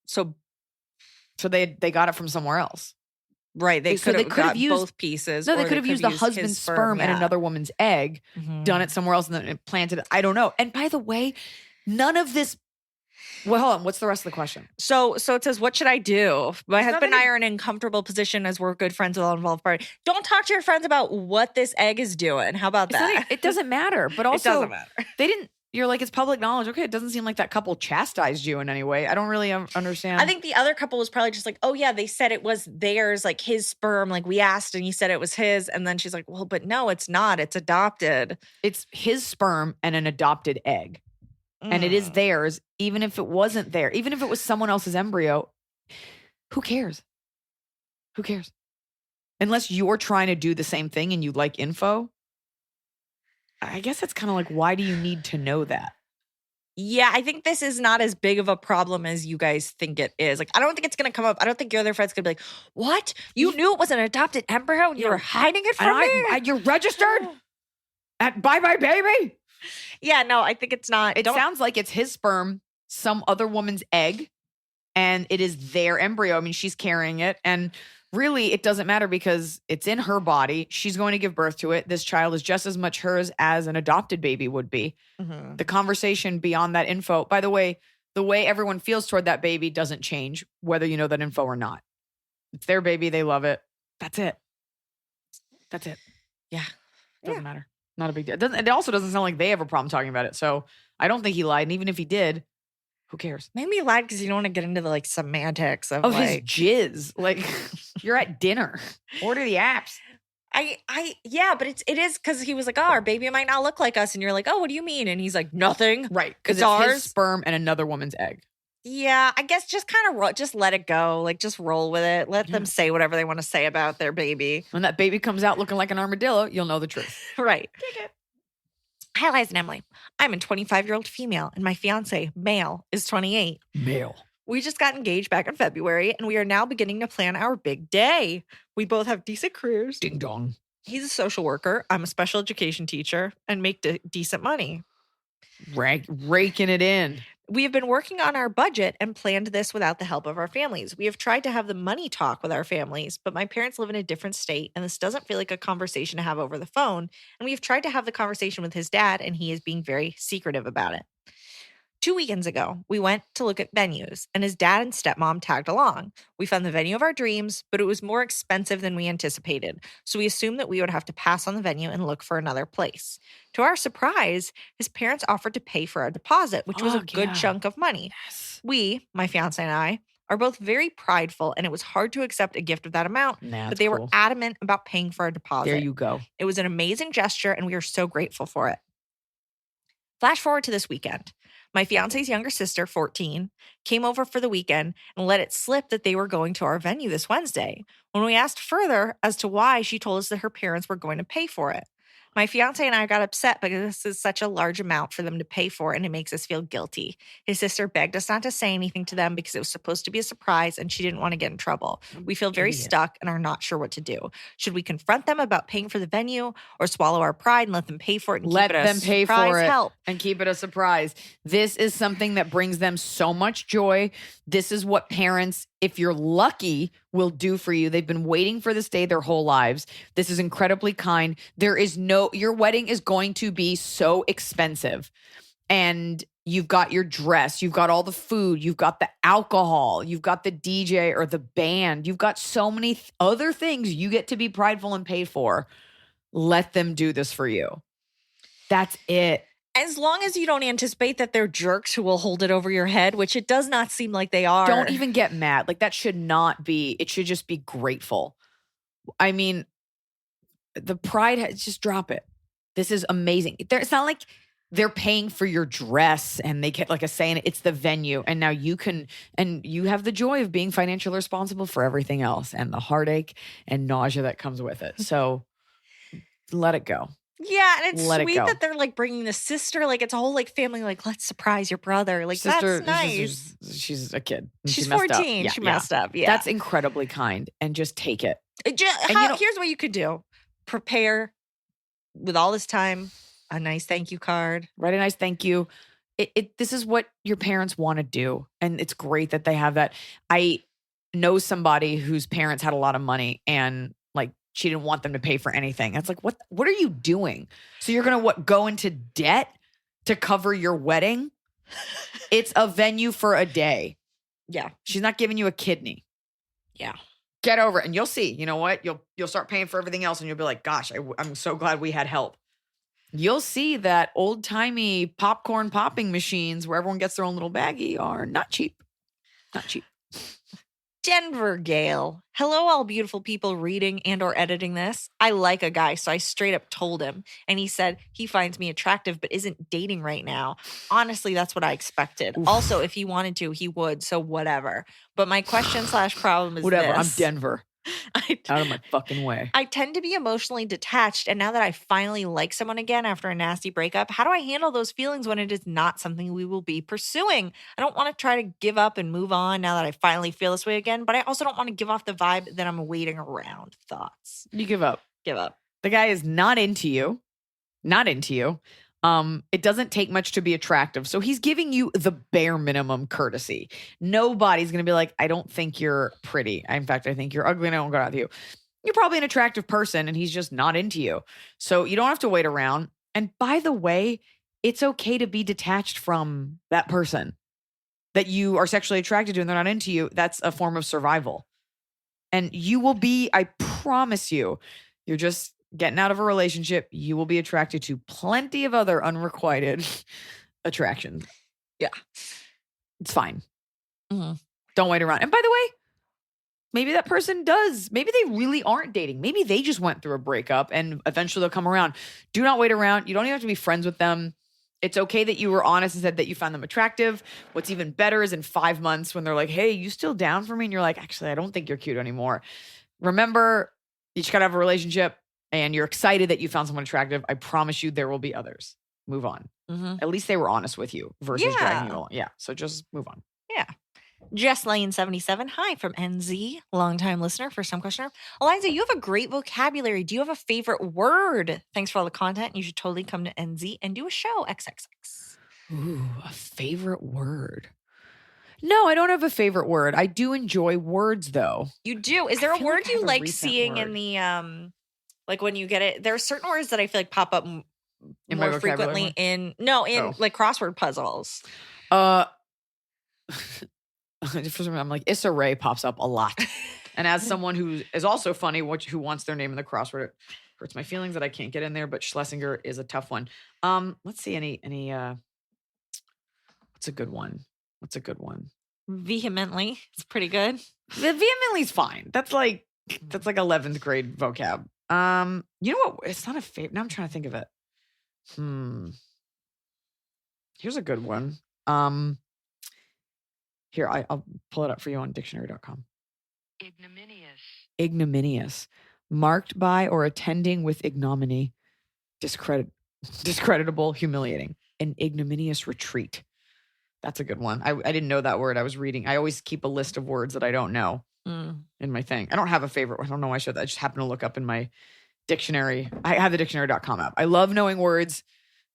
So they got it from somewhere else. Right. They could have used both pieces. No, they could have used the husband's sperm and another woman's egg, done it somewhere else, and then planted it. I don't know. And by the way, none of this. Well, hold on. What's the rest of the question? So it says, what should I do? My husband and I are in an uncomfortable position as we're good friends with all involved parties. Don't talk to your friends about what this egg is doing. How about that? It doesn't matter. But also, it doesn't matter. They didn't. You're like, it's public knowledge. Okay, it doesn't seem like that couple chastised you in any way. I don't really understand. I think the other couple was probably just like, oh, yeah, they said it was theirs, like his sperm. Like we asked and he said it was his. And then she's like, well, but no, it's not. It's adopted. It's his sperm and an adopted egg. And it is theirs, even if it wasn't there. Even if it was someone else's embryo, who cares? Who cares? Unless you're trying to do the same thing and you like info. I guess it's kind of like, why do you need to know that? Yeah, I think this is not as big of a problem as you guys think it is. Like, I don't think it's going to come up. I don't think your other friends could be like, what? You knew it was an adopted embryo and you were hiding it from me? You're registered at Bye Bye Baby? Yeah, no, I think it's not. It sounds like it's his sperm, some other woman's egg, and it is their embryo. I mean, she's carrying it. And really, it doesn't matter because it's in her body. She's going to give birth to it. This child is just as much hers as an adopted baby would be. Mm-hmm. The conversation beyond that info, by the way everyone feels toward that baby doesn't change, whether you know that info or not. It's their baby. They love it. That's it. That's it. Yeah. Doesn't matter. Not a big deal. It also doesn't sound like they have a problem talking about it. So I don't think he lied. And even if he did, who cares? Maybe he lied because you don't want to get into the like semantics of his jizz. Like you're at dinner. Order the apps. Yeah, but it is because he was like, oh, our baby might not look like us. And you're like, oh, what do you mean? And he's like, nothing. Right. Because it's ours. His sperm and another woman's egg. Yeah, I guess just kind of just let it go. Like just roll with it. Let them say whatever they want to say about their baby. When that baby comes out looking like an armadillo, you'll know the truth. Right. Take it. Hi, Liza and Emily. I'm a 25-year-old female and my fiance, male, is 28. Male. We just got engaged back in February and we are now beginning to plan our big day. We both have decent careers. Ding dong. He's a social worker. I'm a special education teacher and make decent money. Raking it in. We have been working on our budget and planned this without the help of our families. We have tried to have the money talk with our families, but my parents live in a different state and this doesn't feel like a conversation to have over the phone. And we have tried to have the conversation with his dad and he is being very secretive about it. 2 weekends ago, we went to look at venues and his dad and stepmom tagged along. We found the venue of our dreams, but it was more expensive than we anticipated. So we assumed that we would have to pass on the venue and look for another place. To our surprise, his parents offered to pay for our deposit, which was a good chunk of money. Yes. We, my fiance and I, are both very prideful and it was hard to accept a gift of that amount, but they were adamant about paying for our deposit. There you go. It was an amazing gesture and we are so grateful for it. Flash forward to this weekend. My fiance's younger sister, 14, came over for the weekend and let it slip that they were going to our venue this Wednesday. When we asked further as to why, she told us that her parents were going to pay for it. My fiance and I got upset because this is such a large amount for them to pay for, and it makes us feel guilty. His sister begged us not to say anything to them because it was supposed to be a surprise and she didn't want to get in trouble. We feel very stuck and are not sure what to do. Should we confront them about paying for the venue or swallow our pride and let them pay for it and Let keep it them a pay surprise for it help? and keep it a surprise. This is something that brings them so much joy. This is what parents, if you're lucky, will do for you. They've been waiting for this day their whole lives. This is incredibly kind. Your wedding is going to be so expensive. And you've got your dress, you've got all the food, you've got the alcohol, you've got the DJ or the band, you've got so many other things you get to be prideful and pay for. Let them do this for you. That's it. As long as you don't anticipate that they're jerks who will hold it over your head, which it does not seem like they are. Don't even get mad. Like, that should not be, it should just be grateful. I mean, the pride, just drop it. This is amazing. It's not like they're paying for your dress and they get like a say in it. It's the venue. And now you have the joy of being financially responsible for everything else and the heartache and nausea that comes with it. So let it go. Yeah, and it's Let it sweet go. that they're like bringing the sister, like it's a whole like family, like let's surprise your brother. Like that's nice. She's a kid. And She's she messed 14. up. She messed up. Yeah. That's incredibly kind. And just take it. Here's what you could do. Prepare with all this time, a nice thank you card. Write a nice thank you. This is what your parents want to do. And it's great that they have that. I know somebody whose parents had a lot of money and like she didn't want them to pay for anything. It's like, what are you doing? So you're going to go into debt to cover your wedding? It's a venue for a day. Yeah. She's not giving you a kidney. Yeah. Get over it. And you'll see, you know what? You'll start paying for everything else and you'll be like, gosh, I'm so glad we had help. You'll see that old timey popcorn popping machines where everyone gets their own little baggie are not cheap. Not cheap. Denver Gale. Hello, all beautiful people reading and or editing this. I like a guy, so I straight up told him. And he said he finds me attractive but isn't dating right now. Honestly, that's what I expected. Oof. Also, if he wanted to, he would, so whatever. But my question / problem is whatever. this. I'm Denver. Out of my fucking way. I tend to be emotionally detached, and now that I finally like someone again after a nasty breakup, how do I handle those feelings when it is not something we will be pursuing? I don't want to try to give up and move on now that I finally feel this way again, but I also don't want to give off the vibe that I'm waiting around. Thoughts? You give up. Give up. The guy is not into you. Not into you. It doesn't take much to be attractive. So he's giving you the bare minimum courtesy. Nobody's going to be like, I don't think you're pretty. In fact, I think you're ugly and I won't go out with you. You're probably an attractive person and he's just not into you. So you don't have to wait around. And by the way, it's okay to be detached from that person that you are sexually attracted to and they're not into you. That's a form of survival. And you will be, I promise you, you're just getting out of a relationship, you will be attracted to plenty of other unrequited attractions. Yeah. It's fine. Mm-hmm. Don't wait around. And by the way, maybe that person does. Maybe they really aren't dating. Maybe they just went through a breakup and eventually they'll come around. Do not wait around. You don't even have to be friends with them. It's okay that you were honest and said that you found them attractive. What's even better is in 5 months when they're like, hey, you still down for me? And you're like, actually, I don't think you're cute anymore. Remember, you just got to have a relationship. And you're excited that you found someone attractive. I promise you there will be others. Move on. Mm-hmm. At least they were honest with you versus dragging you along. Yeah. So just move on. Yeah. Jess Lane 77. Hi from NZ. Longtime listener, first time questioner. Eliza, you have a great vocabulary. Do you have a favorite word? Thanks for all the content. You should totally come to NZ and do a show. XXX. Ooh, a favorite word. No, I don't have a favorite word. I do enjoy words though. You do? Is there I a feel word like I you have a like recent seeing word. in the like when you get it? There are certain words that I feel like pop up In my more frequently vocabulary? in like crossword puzzles. For some reason, I'm like, Issa Rae pops up a lot. And as someone who is also funny, who wants their name in the crossword, it hurts my feelings that I can't get in there, but Schlesinger is a tough one. Let's see any what's a good one? Vehemently. It's pretty good. The vehemently's fine. That's like 11th grade vocab. You know what? It's not a favorite. Now I'm trying to think of it. Here's a good one. Here, I'll pull it up for you on dictionary.com. Ignominious. Marked by or attending with ignominy. Discreditable, humiliating. An ignominious retreat. That's a good one. I didn't know that word. I was reading. I always keep a list of words that I don't know in my thing. I don't have a favorite one. I don't know why I showed that. I just happened to look up in my dictionary. I have the dictionary.com app. I love knowing words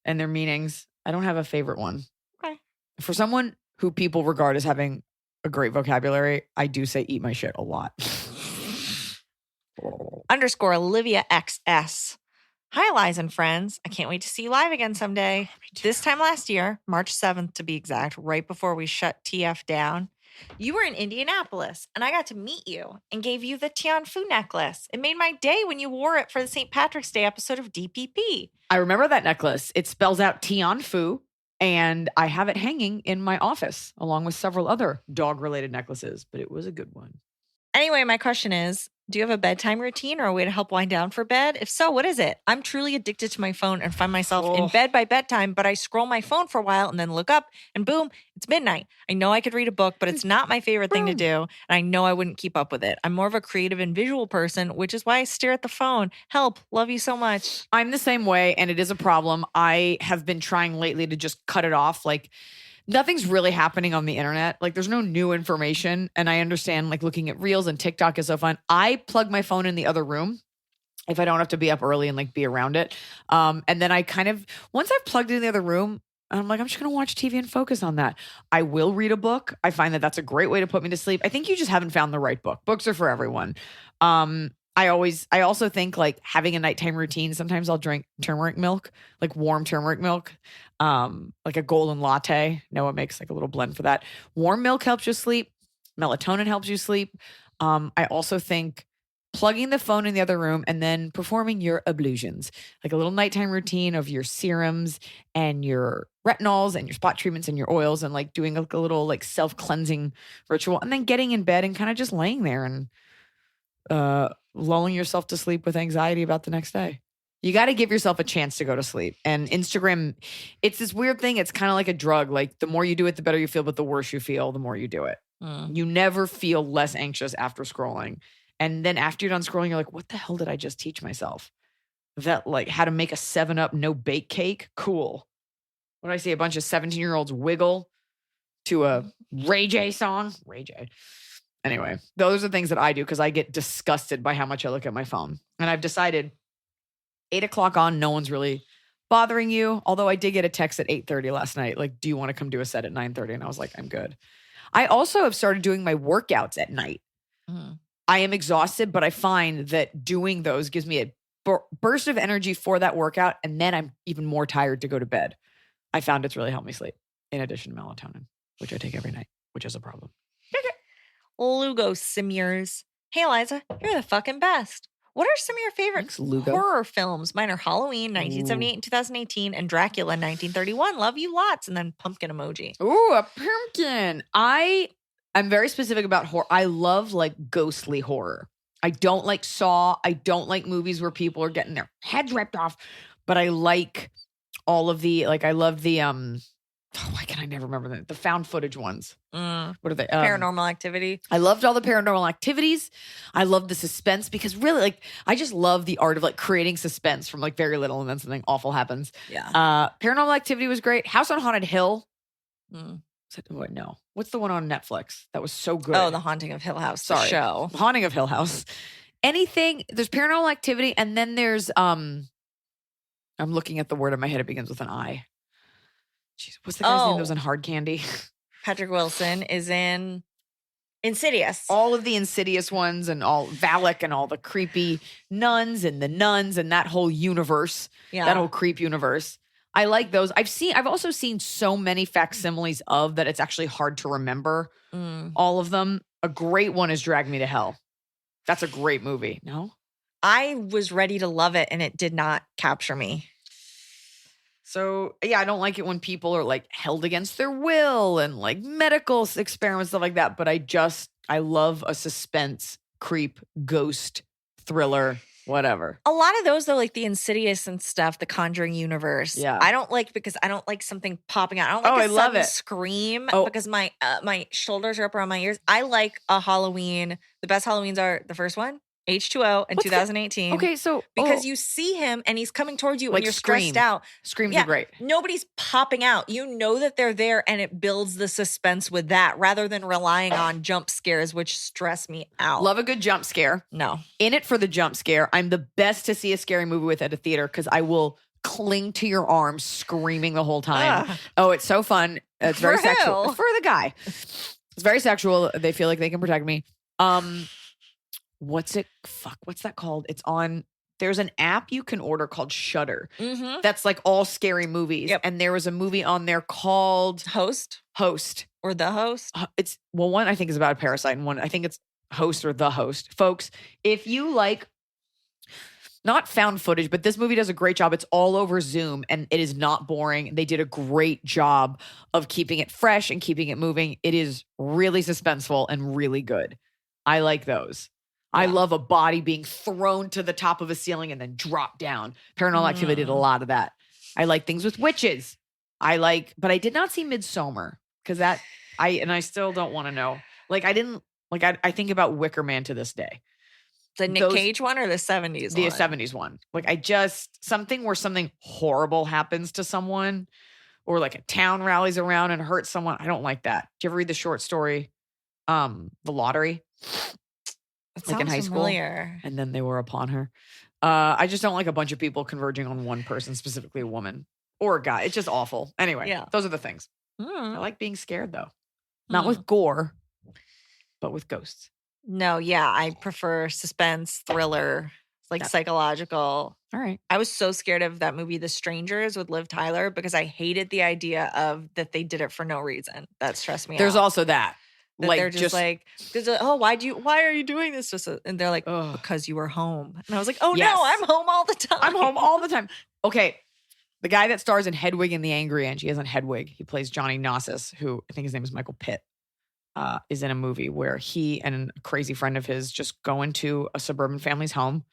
and their meanings. I don't have a favorite one. Okay. For someone who people regard as having a great vocabulary, I do say eat my shit a lot. _ Olivia XS. Hi, Iliza and friends. I can't wait to see you live again someday. This time last year, March 7th to be exact, right before we shut TF down, you were in Indianapolis and I got to meet you and gave you the Tian Fu necklace. It made my day when you wore it for the St. Patrick's Day episode of DPP. I remember that necklace. It spells out Tian Fu, and I have it hanging in my office along with several other dog-related necklaces, but it was a good one. Anyway, my question is, do you have a bedtime routine or a way to help wind down for bed? If so, what is it? I'm truly addicted to my phone and find myself in bed by bedtime, but I scroll my phone for a while and then look up and boom, it's midnight. I know I could read a book, but it's not my favorite thing to do. And I know I wouldn't keep up with it. I'm more of a creative and visual person, which is why I stare at the phone. Help. Love you so much. I'm the same way, and it is a problem. I have been trying lately to just cut it off. Like, nothing's really happening on the internet. Like, there's no new information. And I understand, like, looking at reels and TikTok is so fun. I plug my phone in the other room if I don't have to be up early and like be around it. And then I kind of, once I've plugged it in the other room, I'm like, I'm just going to watch TV and focus on that. I will read a book. I find that that's a great way to put me to sleep. I think you just haven't found the right book. Books are for everyone. I also think like having a nighttime routine. Sometimes I'll drink turmeric milk, like warm turmeric milk, like a golden latte. Noah makes like a little blend for that. Warm milk helps you sleep. Melatonin helps you sleep. I also think plugging the phone in the other room and then performing your ablutions, like a little nighttime routine of your serums and your retinols and your spot treatments and your oils, and like doing like a little like self-cleansing ritual, and then getting in bed and kind of just laying there and lulling yourself to sleep with anxiety about the next day. You got to give yourself a chance to go to sleep. And Instagram, it's this weird thing. It's kind of like a drug. Like the more you do it, the better you feel, but the worse you feel, the more you do it. You never feel less anxious after scrolling. And then after you're done scrolling, you're like, what the hell did I just teach myself? That like how to make a 7-Up no bake cake? Cool. What did I say? A bunch of 17-year-olds wiggle to a Ray J song? Ray J. Anyway, those are things that I do because I get disgusted by how much I look at my phone. And I've decided 8 o'clock on, no one's really bothering you. Although I did get a text at 8:30 last night. Like, do you want to come do a set at 9:30? And I was like, I'm good. I also have started doing my workouts at night. I am exhausted, but I find that doing those gives me a burst of energy for that workout. And then I'm even more tired to go to bed. I found it's really helped me sleep in addition to melatonin, which I take every night, which is a problem. Lugo Simiers. Hey, Iliza, you're the fucking best. What are some of your favorite horror films? Mine are Halloween, 1978 and 2018, and Dracula, 1931. Love you lots. And then pumpkin emoji. Ooh, a pumpkin. I'm very specific about horror. I love like ghostly horror. I don't like Saw. I don't like movies where people are getting their heads ripped off. But I like all of the, like I love the, why can I never remember the found footage ones? What are they? Paranormal Activity. I loved all the Paranormal Activities. I love the suspense because really, like, I just love the art of like creating suspense from like very little and then something awful happens. Yeah. Paranormal Activity was great. House on Haunted Hill. What? No. What's the one on Netflix that was so good? Oh, The Haunting of Hill House. Sorry. The show. The Haunting of Hill House. Anything. There's Paranormal Activity, and then there's I'm looking at the word in my head. It begins with an I. Jeez, what's the guy's name that was in Hard Candy? Patrick Wilson is in Insidious. All of the Insidious ones and all Valak and all the creepy nuns and that whole universe. Yeah. That whole creep universe. I like those. I've also seen so many facsimiles of that it's actually hard to remember all of them. A great one is Drag Me to Hell. That's a great movie. No? I was ready to love it and it did not capture me. So, yeah, I don't like it when people are like held against their will and like medical experiments, stuff like that. But I love a suspense, creep, ghost thriller whatever. A lot of those though, like the Insidious and stuff, the Conjuring universe. Yeah. I don't like because I don't like something popping out. I don't like I a love sudden it. scream Oh. because my shoulders are up around my ears. I like a Halloween. The best Halloweens are the first one, H2O in What's the- 2018. Okay, so Because you see him and he's coming towards you Like and you're Scream. stressed out. Screams Yeah. are great. Nobody's popping out. You know that they're there and it builds the suspense with that rather than relying on jump scares, which stress me out. Love a good jump scare. No. In it for the jump scare. I'm the best to see a scary movie with at a theater because I will cling to your arms screaming the whole time. Ugh. Oh, it's so fun. It's very For sexual. who? For the guy. It's very sexual. They feel like they can protect me. What's that called? It's on, there's an app you can order called Shudder. Mm-hmm. That's like all scary movies. Yep. And there was a movie on there called Host Host. or the host. It's, well, one I think is about a parasite and one I think it's Host or The Host. Folks, if you like, not found footage, but this movie does a great job. It's all over Zoom and it is not boring. They did a great job of keeping it fresh and keeping it moving. It is really suspenseful and really good. I like those. I love a body being thrown to the top of a ceiling and then drop down. Paranormal Activity did a lot of that. I like things with witches. But I did not see Midsommar because I still don't want to know. Like I think about Wicker Man to this day. The Nick Cage one or the 70s The one? 70s one. Like something where something horrible happens to someone or like a town rallies around and hurts someone. I don't like that. Did you ever read the short story, The Lottery? It Like in sounds high school? familiar. And then they were upon her. I just don't like a bunch of people converging on one person, specifically a woman or a guy. It's just awful. Anyway, Yeah. those are the things. I Mm. like being scared though. Not with gore, but with ghosts. No, yeah, I prefer suspense, thriller, like Yeah. psychological. All right. I was so scared of that movie, The Strangers with Liv Tyler, because I hated the idea of that they did it for no reason. That stressed me There's out. also that. That Like they're just like, why are you doing this? And they're like, Ugh. because you were home. And I was like, oh Yes. no, I'm home all the time. I'm home all the time. Okay. The guy that stars in Hedwig and the Angry Inch, he isn't Hedwig. He plays Johnny Gnosis, who I think his name is Michael Pitt, is in a movie where he and a crazy friend of his just go into a suburban family's home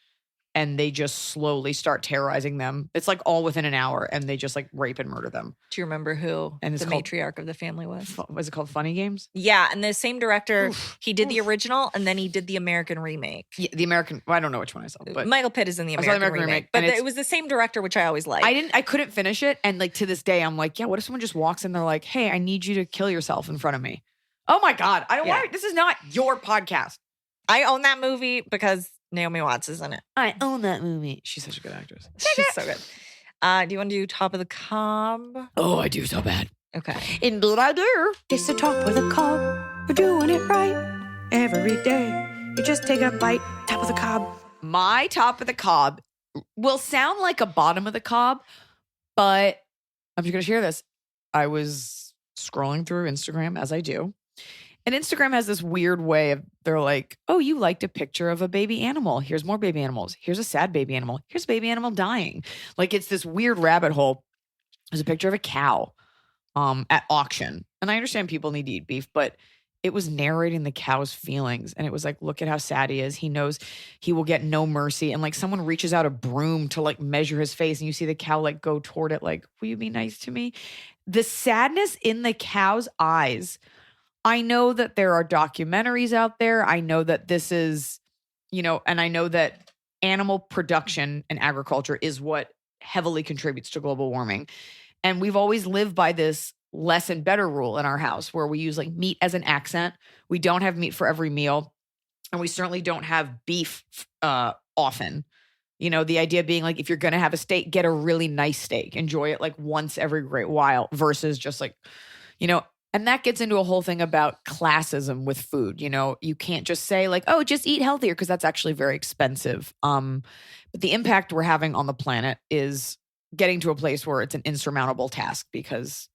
and they just slowly start terrorizing them. It's like all within an hour and they just like rape and murder them. Do you remember who And it's the called- matriarch of the family was? Was it called Funny Games? Yeah, and the same director, Oof. he did the original and then he did the American remake. Yeah, the American, well, I don't know which one I saw, but Michael Pitt is in the I saw the American, American remake, But and it's- it was the same director, which I always liked. I couldn't finish it. And like to this day, I'm like, yeah, what if someone just walks in, they're like, hey, I need you to kill yourself in front of me. Oh my God. I don't Yeah. want, this is not your podcast. I own that movie because Naomi Watts is in it. I own that movie. She's such a good actress. She's so good. Do you want to do Top of the Cob? Oh, I do so bad. Okay. Indeed I do. It's the top of the cob. We're doing it right every day. You just take a bite, top of the cob. My top of the cob will sound like a bottom of the cob, but I'm just going to share this. I was scrolling through Instagram as I do. And Instagram has this weird way of, they're like, oh, you liked a picture of a baby animal. Here's more baby animals. Here's a sad baby animal. Here's a baby animal dying. Like it's this weird rabbit hole. There's a picture of a cow at auction. And I understand people need to eat beef, but it was narrating the cow's feelings. And it was like, look at how sad he is. He knows he will get no mercy. And like someone reaches out a broom to like measure his face and you see the cow like go toward it like, will you be nice to me? The sadness in the cow's eyes. I know that there are documentaries out there. I know that this is, and I know that animal production and agriculture is what heavily contributes to global warming. And we've always lived by this less and better rule in our house where we use like meat as an accent. We don't have meat for every meal. And we certainly don't have beef often. The idea being like, if you're going to have a steak, get a really nice steak. Enjoy it like once every great while versus just like, and that gets into a whole thing about classism with food. You can't just say like, oh, just eat healthier because that's actually very expensive. But the impact we're having on the planet is getting to a place where it's an insurmountable task because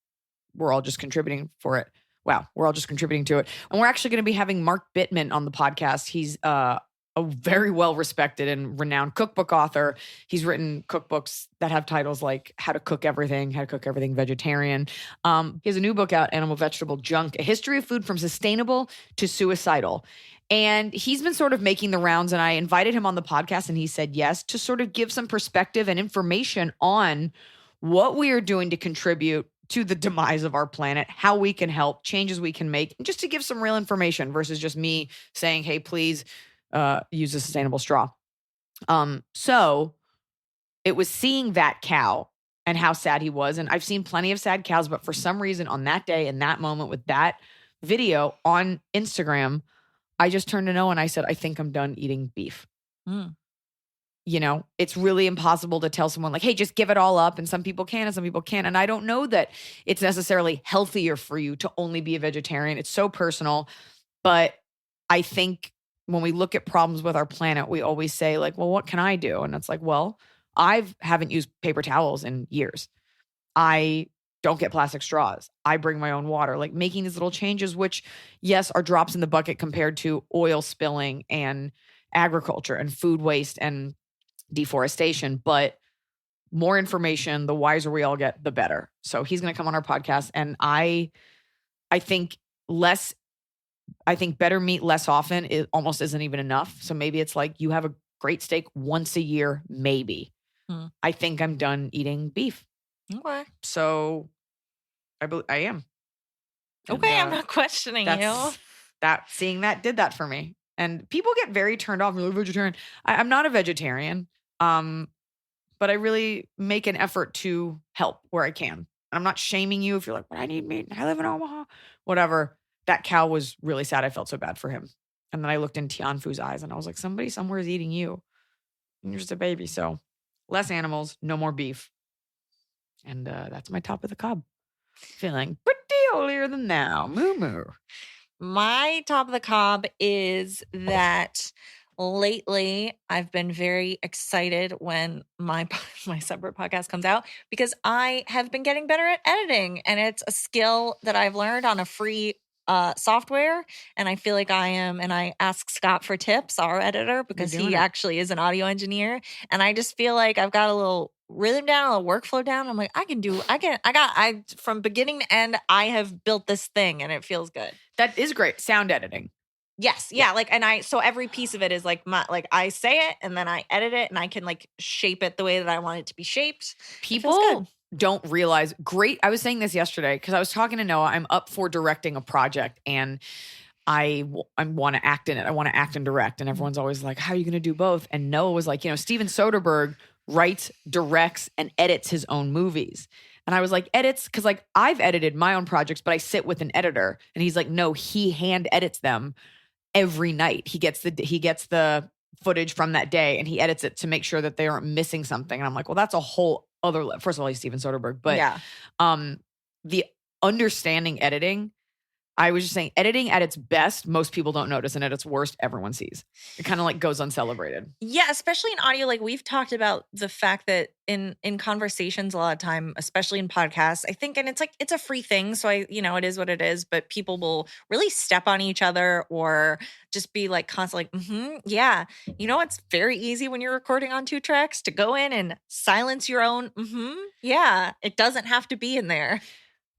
we're all just contributing for it. Wow, we're all just contributing to it. And we're actually going to be having Mark Bittman on the podcast. He's a very well-respected and renowned cookbook author. He's written cookbooks that have titles like How to Cook Everything Vegetarian. He has a new book out, Animal Vegetable Junk, A History of Food from Sustainable to Suicidal. And he's been sort of making the rounds, and I invited him on the podcast and he said yes, to sort of give some perspective and information on what we are doing to contribute to the demise of our planet, how we can help, changes we can make, and just to give some real information versus just me saying, hey, please use a sustainable straw. So it was seeing that cow and how sad he was. And I've seen plenty of sad cows, but for some reason on that day, in that moment with that video on Instagram, I just turned to Noah and I said, I think I'm done eating beef. You know, it's really impossible to tell someone like, hey, just give it all up. And some people can and some people can't. And I don't know that it's necessarily healthier for you to only be a vegetarian. It's so personal. But I think when we look at problems with our planet, we always say like, well, what can I do? And it's like, well, I haven't used paper towels in years. I don't get plastic straws. I bring my own water. Like making these little changes, which yes, are drops in the bucket compared to oil spilling and agriculture and food waste and deforestation, but more information, the wiser we all get, the better. So he's going to come on our podcast. And I think better meat less often, it almost isn't even enough. So maybe it's like you have a great steak once a year, maybe. I think I'm done eating beef. Okay. So I am. Okay, And, I'm not questioning you. Seeing that did that for me. And people get very turned off. You're a vegetarian. I'm not a vegetarian. But I really make an effort to help where I can. I'm not shaming you if you're like, but I need meat. I live in Omaha. Whatever. That cow was really sad. I felt so bad for him. And then I looked in Tianfu's eyes and I was like, somebody somewhere is eating you. And you're just a baby. So less animals, no more beef. And that's my top of the cob. Feeling pretty holier than thou. Moo moo. My top of the cob is that lately I've been very excited when my separate podcast comes out because I have been getting better at editing, and it's a skill that I've learned on a free software, and I feel like I am, and I ask Scott for tips, our editor, because he actually is an audio engineer, and I just feel like I've got a little rhythm down, a little workflow down. I'm like, I from beginning to end, I have built this thing and it feels good. That is great. Sound editing. Yes. Yeah. Like, so every piece of it is like I say it and then I edit it and I can like shape it the way that I want it to be shaped. People don't realize I was saying this yesterday because I was talking to Noah. I'm up for directing a project and I want to act in it. I want to act and direct. And everyone's always like, how are you going to do both? And Noah was like, Steven Soderbergh writes, directs, and edits his own movies. And I was like, edits? Because like I've edited my own projects, but I sit with an editor. And he's like, no, he hand edits them every night. He gets the footage from that day and he edits it to make sure that they aren't missing something. And I'm like, well, that's a whole other first of all, he's Steven Soderbergh. But the understanding editing, I was just saying, editing at its best, most people don't notice, and at its worst, everyone sees. It kind of like goes uncelebrated. Yeah, especially in audio. Like we've talked about the fact that in conversations a lot of time, especially in podcasts, I think, and it's like it's a free thing, so it is what it is. But people will really step on each other or just be like constantly, yeah. It's very easy when you're recording on 2 tracks to go in and silence your own. Yeah, it doesn't have to be in there.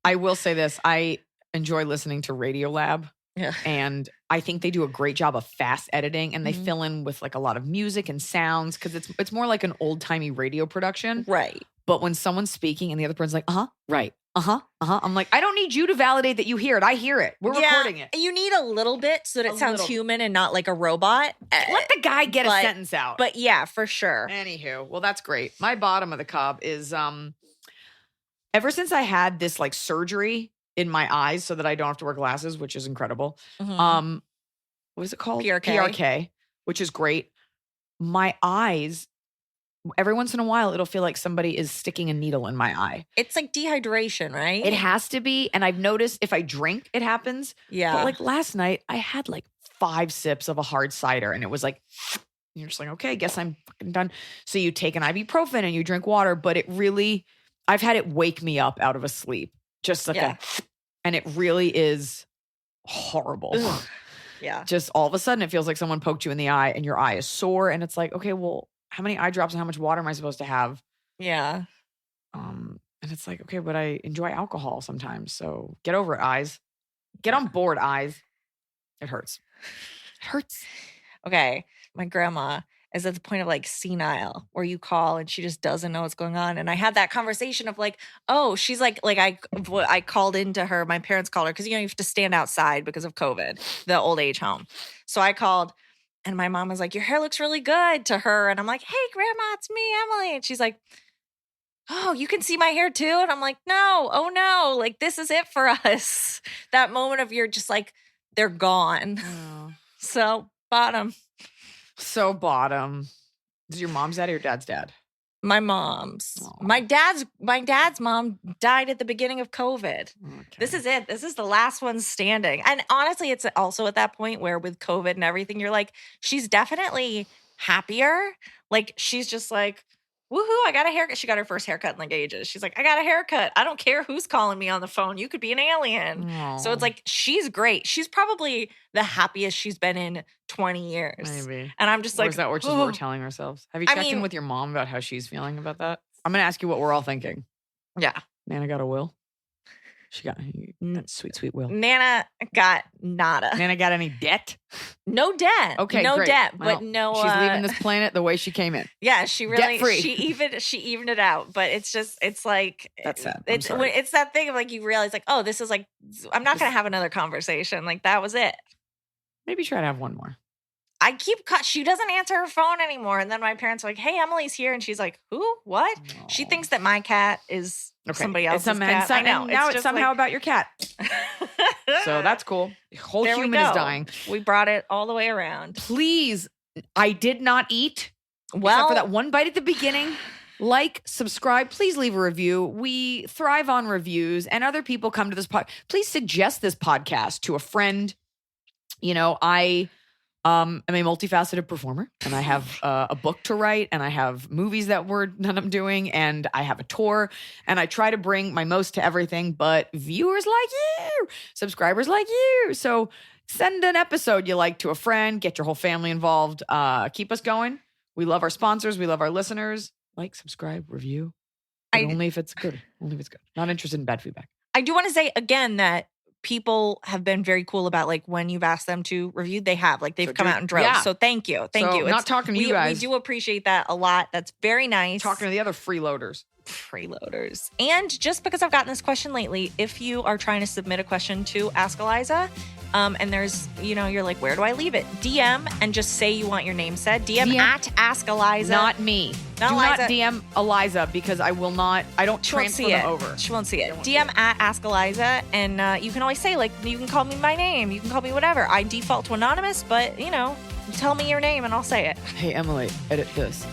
I will say this. I enjoy listening to Radiolab. Yeah. And I think they do a great job of fast editing and they fill in with like a lot of music and sounds because it's more like an old-timey radio production. Right. But when someone's speaking and the other person's like, right, I'm like, I don't need you to validate that you hear it. I hear it. We're recording it. You need a little bit so that it sounds human and not like a robot. Let the guy get a sentence out. But yeah, for sure. Anywho, well, that's great. My bottom of the cob is ever since I had this like surgery in my eyes so that I don't have to wear glasses, which is incredible. What is it called? PRK, which is great. My eyes, every once in a while, it'll feel like somebody is sticking a needle in my eye. It's like dehydration, right? It has to be. And I've noticed if I drink, it happens. Yeah. But like last night, I had like 5 sips of a hard cider and it was like, you're just like, okay, guess I'm fucking done. So you take an ibuprofen and you drink water, but it really, I've had it wake me up out of a sleep. Just like and it really is horrible. Ugh. Yeah. Just all of a sudden it feels like someone poked you in the eye and your eye is sore. And it's like, okay, well, how many eye drops and how much water am I supposed to have? Yeah. And it's like, okay, but I enjoy alcohol sometimes. So get over it, eyes. Get on board, eyes. It hurts. It hurts. Okay. My grandma is at the point of like senile where you call and she just doesn't know what's going on. And I had that conversation of like, oh, she's like I called into her, my parents called her because, you know, you have to stand outside because of COVID, the old age home. So I called and my mom was like, your hair looks really good to her. And I'm like, hey, grandma, it's me, Emily. And she's like, oh, you can see my hair too? And I'm like, no, oh no, like this is it for us. That moment of you're just like, they're gone. Oh. So bottom. So bottom. Is your mom's dad or your dad's dad? My mom's. Aw. My dad's mom died at the beginning of COVID. Okay. This is it. This is the last one standing. And honestly, it's also at that point where with COVID and everything, you're like, she's definitely happier. Like she's just like, woohoo, I got a haircut. She got her first haircut in like ages. She's like, I got a haircut. I don't care who's calling me on the phone. You could be an alien. So it's Aw. like, she's great. She's probably the happiest she's been in 20 years. Maybe. And I'm just Or like, is that just what we're telling ourselves? Have you I checked in mean- with your mom about how she's feeling about that? I'm going to ask you what we're all thinking. yeah. Nana got a will? She got that sweet, sweet will. Nana got nada. Nana got any debt? No debt. Okay, no great. debt, Well, but no. She's leaving this planet the way she came in. Yeah, she really Debt-free. she evened it out, but it's just it's like That's sad. I'm It's sorry. it's that thing of like you realize like, oh, this is like I'm not gonna have another conversation. Like that was it. Maybe try to have one more. I keep cut. She doesn't answer her phone anymore, and then my parents are like, "Hey, Emily's here," and she's like, "Who? What?" She Aw. thinks that my cat is somebody else's cat. I know. And now it's just somehow like- about your cat. So that's cool. The whole There we human is go. dying. We brought it all the way around. Please, I did not eat. Except Well, for that one bite at the beginning. Like, subscribe, please leave a review. We thrive on reviews and other people come to this pod. Please suggest this podcast to a friend. You know, I am a multifaceted performer and I have a book to write and I have movies that I'm doing and I have a tour and I try to bring my most to everything, but viewers like you, subscribers like you. So send an episode you like to a friend, get your whole family involved. Keep us going. We love our sponsors. We love our listeners. Like, subscribe, review. But only if it's good. Only if it's good. Not interested in bad feedback. I do want to say again that people have been very cool about like when you've asked them to review, they have like they've So come do- out in droves. yeah. So thank you, thank So you. not talking to you guys. We do appreciate that a lot. That's very nice. Talking to the other freeloaders. Freeloaders. And just because I've gotten this question lately, if you are trying to submit a question to Ask Iliza, and there's, you know, you're like, where do I leave it? DM and just say you want your name said. DM at Ask Iliza. Not me. Not Do Iliza. not DM Iliza because I will not. I don't She won't transfer see them it. over. She won't see it. won't DM at Ask Iliza, and you can always say like, you can call me by name, you can call me whatever. I default to anonymous, but you know, tell me your name and I'll say it. Hey Emily, edit this.